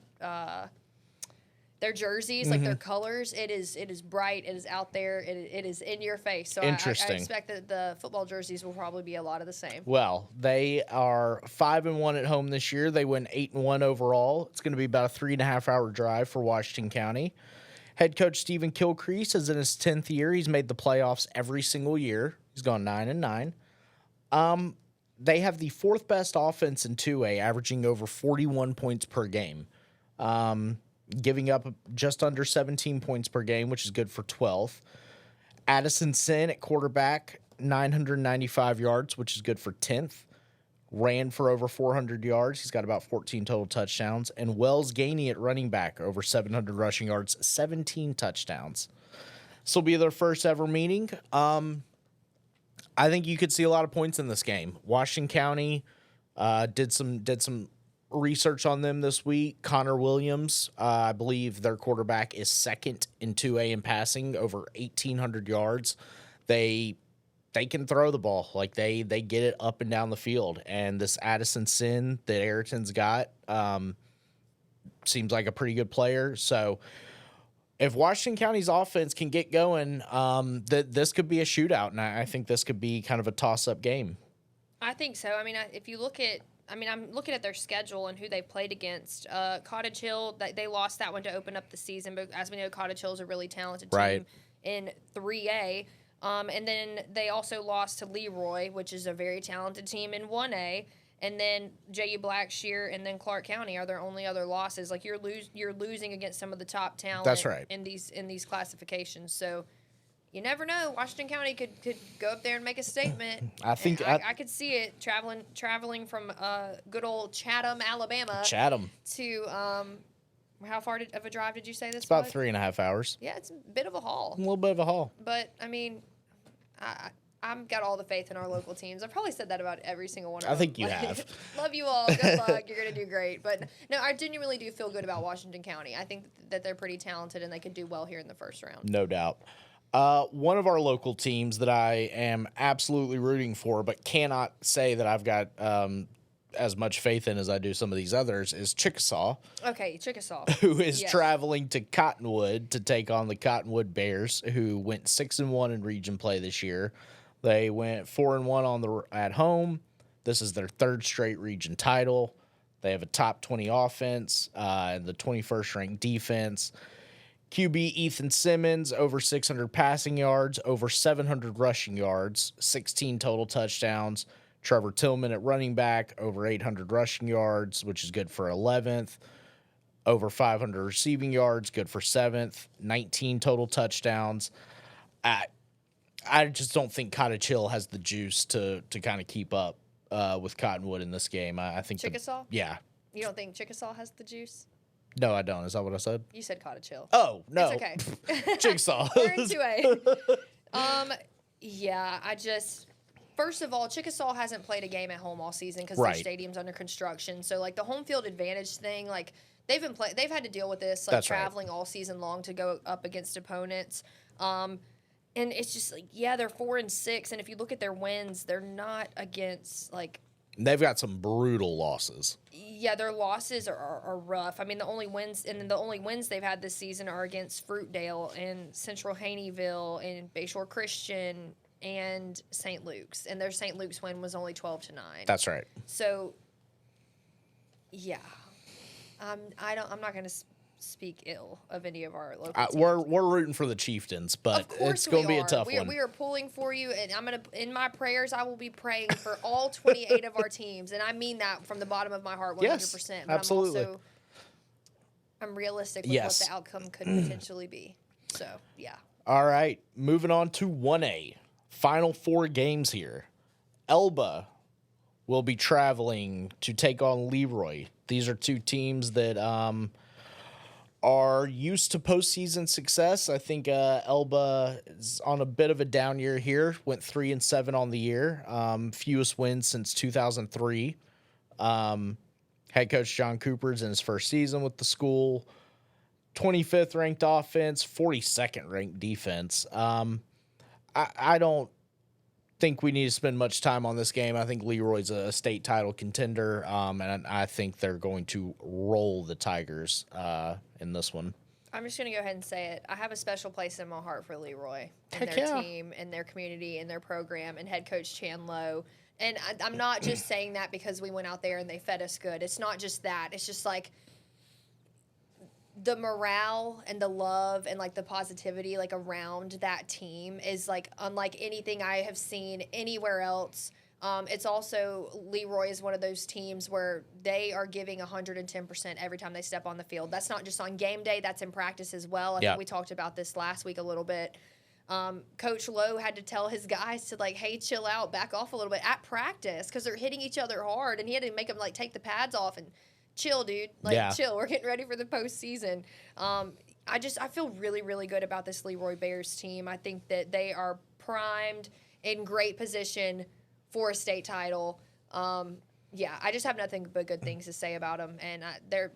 jerseys, like their colors. It is bright. It is out there. It is in your face. So Interesting. I expect that the football jerseys will probably be a lot of the same. Well, they are 5-1 at home this year. They win 8-1 overall. It's going to be about a 3.5-hour drive for Washington County. Head coach Stephen Kilcrease is in his 10th year. He's made the playoffs every single year. He's gone 9-9. They have the 4th best offense in 2A, averaging over 41 points per game, giving up just under 17 points per game, which is good for 12th. Addison Sin at quarterback, 995 yards, which is good for 10th. Ran for over 400 yards. He's got about 14 total touchdowns. And Wells Gainey at running back, over 700 rushing yards, 17 touchdowns. This will be their first ever meeting. I think you could see a lot of points in this game. Washington County did some research on them this week. Connor Williams, I believe their quarterback is 2nd in 2A in passing, over 1,800 yards. They can throw the ball. Like, they get it up and down the field. And this Addison Sin that Ayrton's got seems like a pretty good player. So if Washington County's offense can get going, this could be a shootout. And I think this could be kind of a toss-up game. I think so. I mean, if you look at I'm looking at their schedule and who they played against. Cottage Hill, they lost that one to open up the season, but as we know, Cottage Hill is a really talented team in 3A. And then they also lost to Leroy, which is a very talented team in 1A. And then JU Blackshear and then Clark County are their only other losses. Like, you're losing against some of the top talent. That's right. in these classifications. So you never know. Washington County could go up there and make a statement. I think I could see it traveling from good old Chatham, Alabama. To how far of a drive did you say this was? About 3.5 hours. Yeah, it's a bit of a haul. A little bit of a haul. But I mean, I've got all the faith in our local teams. I've probably said that about every single one of them. I think you have. Love you all. Good luck. You're going to do great. But no, I genuinely do feel good about Washington County. I think that they're pretty talented and they could do well here in the first round. No doubt. One of our local teams that I am absolutely rooting for, but cannot say that I've got as much faith in as I do some of these others, is Chickasaw. Okay, Chickasaw. Who is traveling to Cottonwood to take on the Cottonwood Bears, who went 6-1 in region play this year. They went 4-1 at home, This is their third straight region title. They have a top 20 offense and the 21st ranked defense. QB Ethan Simmons, over 600 passing yards, over 700 rushing yards, 16 total touchdowns. Trevor Tillman at running back, over 800 rushing yards, which is good for 11th. Over 500 receiving yards, good for 7th. 19 total touchdowns. I just don't think Cottage Hill has the juice to kind of keep up with Cottonwood in this game. I think Chickasaw? Yeah. You don't think Chickasaw has the juice? No, I don't. Is that what I said? You said Cottage Hill. Oh, no. It's okay. Chickasaw. We're in 2A. Yeah, first of all, Chickasaw hasn't played a game at home all season because their stadium's under construction. So, like, the home field advantage thing, like, they've had to deal with this, like, That's traveling all season long to go up against opponents. And it's just, like, yeah, they're 4-6. And if you look at their wins, they're not against, like, they've got some brutal losses. yeah, their losses are rough. I mean, the only wins they've had this season are against Fruitdale and Central Haneyville and Bayshore Christian and St. Luke's. And their St. Luke's win was only 12-9. That's right. So, yeah, I'm not going to speak ill of any of our local teams. We're rooting for the Chieftains, but it's going to be a tough one. We are pulling for you, and in my prayers, I will be praying for all 28 of our teams, and I mean that from the bottom of my heart, 100%. Yes, but absolutely. I'm realistic with what the outcome could potentially be. So, yeah. All right, moving on to 1A. Final 4 games here. Elba will be traveling to take on Leroy. These are two teams that are used to postseason success. I think Elba is on a bit of a down year here. Went 3-7 on the year. Fewest wins since 2003. Head coach John Cooper's in his first season with the school. 25th ranked offense, 42nd ranked defense. I don't think we need to spend much time on this game. I think Leroy's a state title contender, and I think they're going to roll the Tigers in this one. I'm just going to go ahead and say it. I have a special place in my heart for Leroy and their team and their community and their program and head coach Chan Lowe. And I'm not just saying that because we went out there and they fed us good. It's not just that. It's just like the morale and the love and like the positivity like around that team is like unlike anything I have seen anywhere else. It's also Leroy is one of those teams where they are giving 110% every time they step on the field. That's not just on game day, that's in practice as well. I think we talked about this last week a little bit. Coach Lowe had to tell his guys to like, hey, chill out, back off a little bit at practice because they're hitting each other hard, and he had to make them like take the pads off and chill, dude. Like, chill. We're getting ready for the postseason. I feel really, really good about this Leroy Bears team. I think that they are primed in great position for a state title. I just have nothing but good things to say about them, and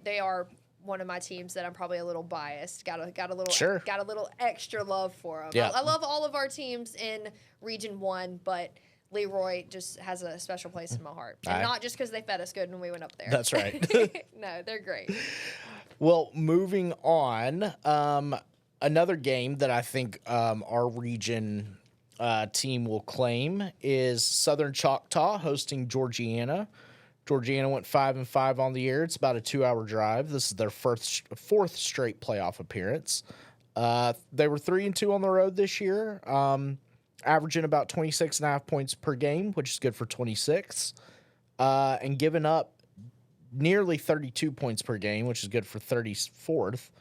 they are one of my teams that I'm probably a little biased. Got a little extra love for them. Yeah. I love all of our teams in Region 1, but Leroy just has a special place in my heart. And not just because they fed us good when we went up there. That's right. No, they're great. Well, moving on, another game that I think our region team will claim is Southern Choctaw hosting Georgiana. Georgiana went 5-5 on the year. It's about a 2-hour drive. This is their fourth straight playoff appearance. They were 3-2 on the road this year. Averaging about 26.5 points per game, which is good for 26th, and giving up nearly 32 points per game, which is good for 34th.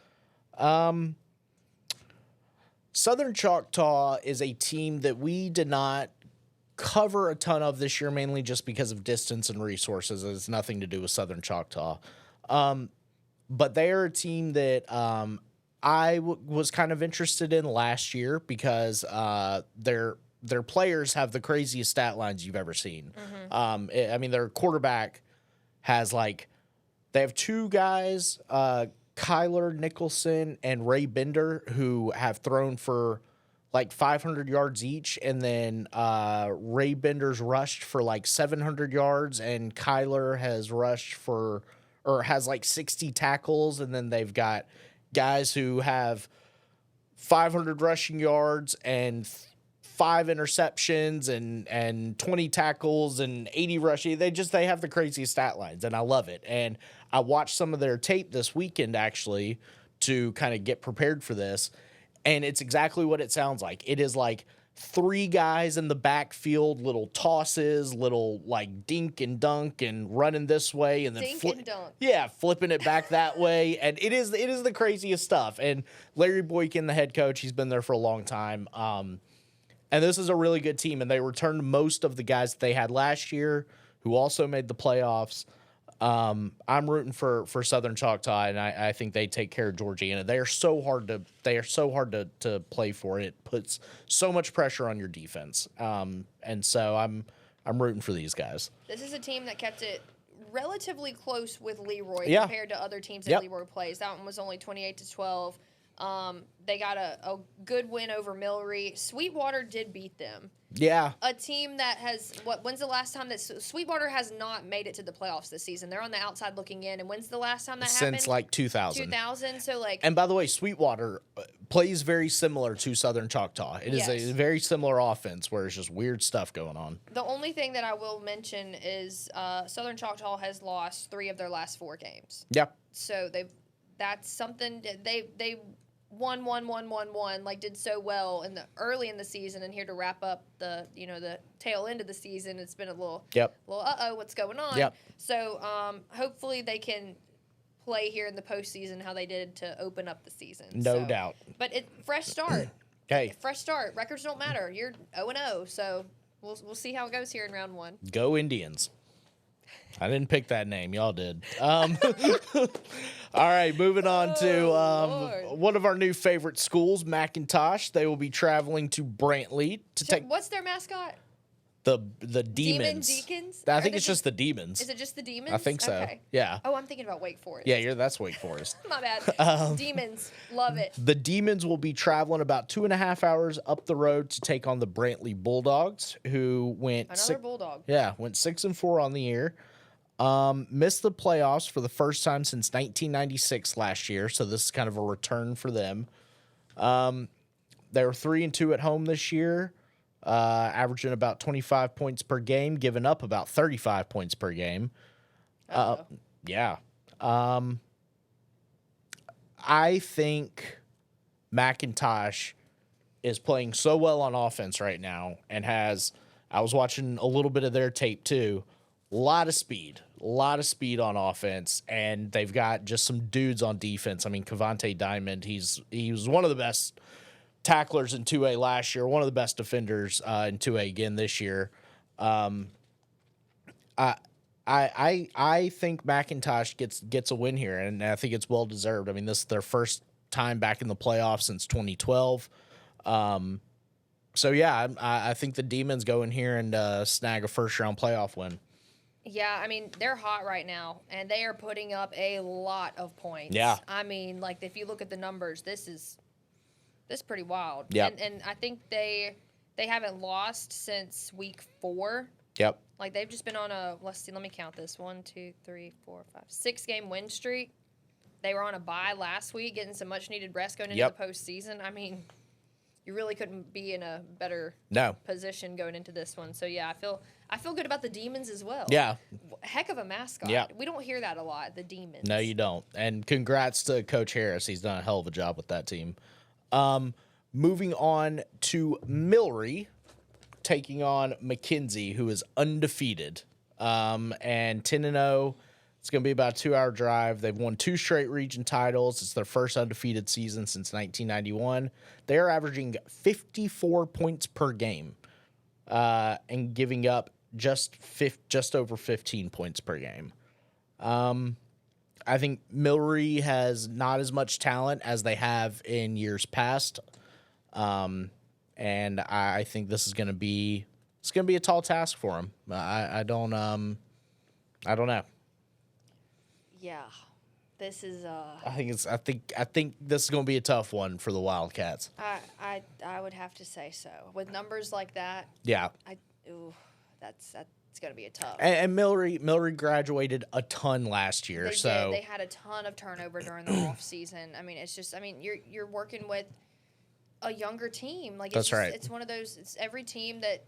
Southern Choctaw is a team that we did not cover a ton of this year, mainly just because of distance and resources. It has nothing to do with Southern Choctaw. But they are a team that I was kind of interested in last year because their players have the craziest stat lines you've ever seen. Mm-hmm. Their quarterback has they have two guys, Kyler Nicholson and Ray Bender, who have thrown for 500 yards each, and then Ray Bender's rushed for 700 yards, and Kyler has has 60 tackles, and then they've got guys who have 500 rushing yards and 5 interceptions and 20 tackles and 80 rushing. They have the craziest stat lines, and I love it. And I watched some of their tape this weekend actually to kind of get prepared for this, and it's exactly what it sounds like. It is like 3 guys in the backfield, little tosses, little like dink and dunk and running this way and then and dunk. Yeah, flipping it back that way. And it is the craziest stuff. And Larry Boykin, the head coach, he's been there for a long time. And this is a really good team, and they returned most of the guys that they had last year who also made the playoffs. I'm rooting for Southern Choctaw, and I think they take care of Georgiana. They are so hard to play for. It puts so much pressure on your defense. And so I'm rooting for these guys. This is a team that kept it relatively close with Leroy Yeah. compared to other teams that Yep. Leroy plays. That one was only 28-12. They got a good win over Millery. Sweetwater did beat them. Yeah. A team that has when's the last time that Sweetwater has not made it to the playoffs this season? They're on the outside looking in, and when's the last time that happened? Since like 2000. 2000. So like, And by the way, Sweetwater plays very similar to Southern Choctaw. It is Yes. a very similar offense where it's just weird stuff going on. the only thing that I will mention is Southern Choctaw has lost 3 of their last 4 games. Yep. So that's something that they won, like did so well early in the season, and here to wrap up the tail end of the season, it's been a little what's going on. Yep. So hopefully they can play here in the postseason how they did to open up the season. No doubt. But fresh start. Hey, Fresh start. Records don't matter. You're 0-0, so we'll see how it goes here in round 1. go Indians. I didn't pick that name. Y'all did. All right, moving on to Lord. one of our new favorite schools, McIntosh. They will be traveling to Brantley to So take what's their mascot? the Demons. Deacons? I Are think they it's just the Demons. Is it just the Demons? I think so. Okay. Yeah. Oh, I'm thinking about Wake Forest. Yeah, that's Wake Forest. My bad. Demons. Love it. The Demons will be traveling about 2.5 hours up the road to take on the Brantley Bulldogs, who went Another Bulldog. went 6-4 on the year. Missed the playoffs for the first time since 1996 last year, so this is kind of a return for them. They were 3-2 at home this year, averaging about 25 points per game, giving up about 35 points per game. Yeah. I think McIntosh is playing so well on offense right now and I was watching a little bit of their tape too. A lot of speed on offense, and they've got just some dudes on defense. I mean, Cavante Diamond, he was one of the best tacklers in 2A last year, one of the best defenders in 2A again this year. I think McIntosh gets a win here, and I think it's well deserved. I mean, this is their first time back in the playoffs since 2012. So yeah, I think the Demons go in here and snag a first round playoff win. Yeah, I mean, they're hot right now, and they are putting up a lot of points. Yeah. I mean, like, if you look at the numbers, this is pretty wild. Yeah. And I think they haven't lost since week 4. Yep. Like, they've just been on let me count this. 1, 2, 3, 4, 5, 6-game win streak. They were on a bye last week, getting some much-needed rest going into the postseason. I mean, you really couldn't be in a better position going into this one. So, yeah, I feel good about the Demons as well. Yeah. Heck of a mascot. Yeah. We don't hear that a lot, the Demons. No, you don't. And congrats to Coach Harris. He's done a hell of a job with that team. Moving on to Millery, taking on McKenzie, who is undefeated and 10-0. It's going to be about a 2-hour drive. They've won 2 straight region titles. It's their first undefeated season since 1991. They're averaging 54 points per game and giving up just over 15 points per game. I think Millery has not as much talent as they have in years past. And I think this is going to be a tall task for him. I don't know. Yeah. This is I think this is going to be a tough one for the Wildcats. I would have to say so. With numbers like that, Yeah. that's going to be a tough. And Millery graduated a ton last year, They had a ton of turnover during the off season. I mean, it's just you're working with a younger team. Like That's right. It's one of those. It's every team that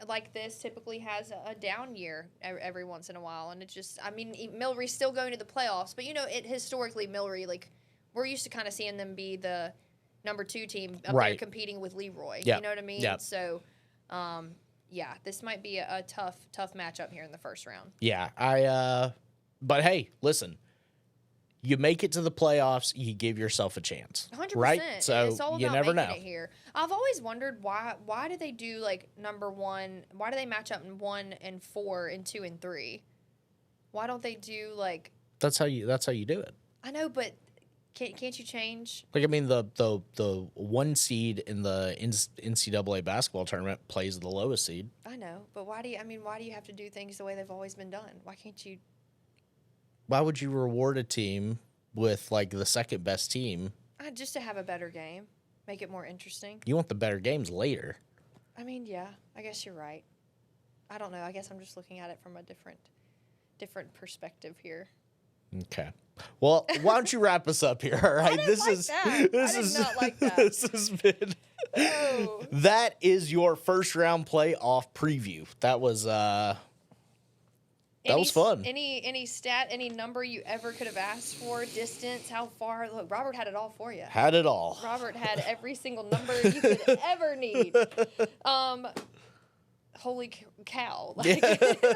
like this typically has a down year every once in a while, and it's just. I mean, Millry's still going to the playoffs, but it historically Millry, like, we're used to kind of seeing them be the number 2 team up there competing with Leroy. Yep. You know what I mean? Yep. So, yeah, this might be a tough matchup here in the first round. Yeah, but hey, listen. You make it to the playoffs, you give yourself a chance. 100%. Right? So it's all you about never making know. it here. I've always wondered why do they do like number 1? Why do they match up in 1 and 4 and 2 and 3? Why don't they do like? That's how you do it. I know, but can't you change? Like, I mean, the 1 seed in the NCAA basketball tournament plays the lowest seed. I know, but why do you have to do things the way they've always been done? Why can't you? Why would you reward a team with like the second best team? Just to have a better game, make it more interesting. You want the better games later. I mean, yeah, I guess you're right. I don't know. I guess I'm just looking at it from a different perspective here. Okay. Well, why don't you wrap us up here? All right. I did not like that. This has been. Oh. That is your first round playoff preview. That was was fun. Any stat, any number you ever could have asked for, distance, how far? Look, Robert had it all for you. Had it all. Robert had every single number you could ever need. Holy cow. Like,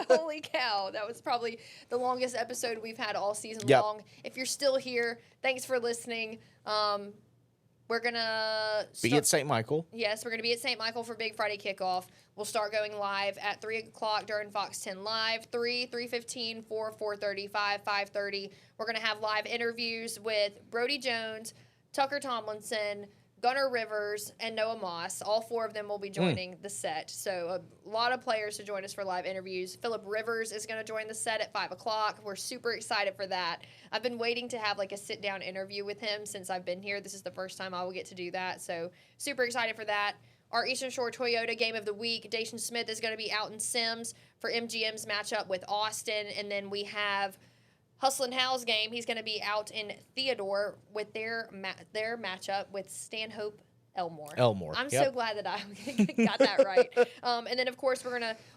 holy cow. That was probably the longest episode we've had all season long. If you're still here, thanks for listening. We're going to be at St. Michael. Yes, we're going to be at St. Michael for Big Friday Kickoff. We'll start going live at 3 o'clock during Fox 10 Live, 3:15, 4:30, 5:30. We're going to have live interviews with Brody Jones, Tucker Tomlinson, Gunnar Rivers, and Noah Moss. All 4 of them will be joining the set. So a lot of players to join us for live interviews. Philip Rivers is going to join the set at 5 o'clock. We're super excited for that. I've been waiting to have like a sit-down interview with him since I've been here. This is the first time I will get to do that. So super excited for that. Our Eastern Shore Toyota Game of the Week, Dacian Smith is going to be out in Sims for MGM's matchup with Austin. And then we have Hustlin' Hal's game. He's going to be out in Theodore with their matchup with Stanhope Elmore. I'm so glad that I got that right. And then, of course,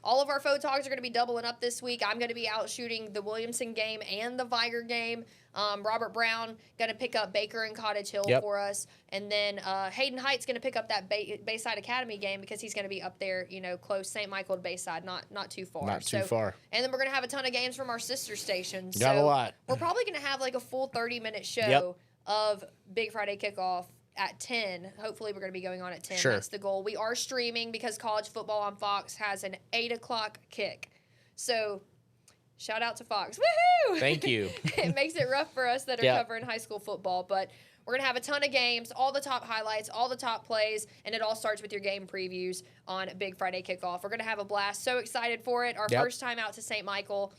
all of our photogs are going to be doubling up this week. I'm going to be out shooting the Williamson game and the Viger game. Robert Brown going to pick up Baker and Cottage Hill for us. And then Hayden Height's going to pick up that Bayside Academy game because he's going to be up there, close, St. Michael to Bayside, not too far. Not too far. And then we're going to have a ton of games from our sister stations. Got a lot. We're probably going to have like a full 30-minute show of Big Friday Kickoff at 10. Hopefully we're going to be going on at 10. Sure. That's the goal. We are streaming because college football on Fox has an 8 o'clock kick. So shout out to Fox. Woohoo! Thank you. It makes it rough for us that are covering high school football, but we're going to have a ton of games, all the top highlights, all the top plays, and it all starts with your game previews on Big Friday Kickoff. We're going to have a blast. So excited for it. Our first time out to St. Michael.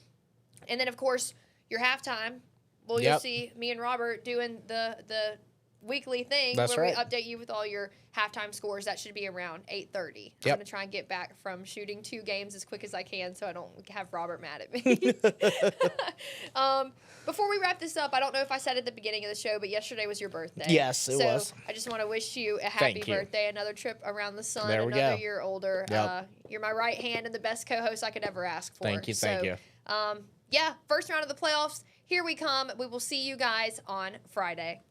And then, of course, your halftime. Well, you'll see me and Robert doing the weekly thing where we update you with all your halftime scores. That should be around 8:30. I'm going to try and get back from shooting 2 games as quick as I can so I don't have Robert mad at me. Before we wrap this up, I don't know if I said at the beginning of the show, but yesterday was your birthday. Yes, it was. So I just want to wish you a happy birthday, another trip around the sun, another year older. Yep. You're my right hand and the best co-host I could ever ask for. Thank you. Yeah, first round of the playoffs. Here we come. We will see you guys on Friday.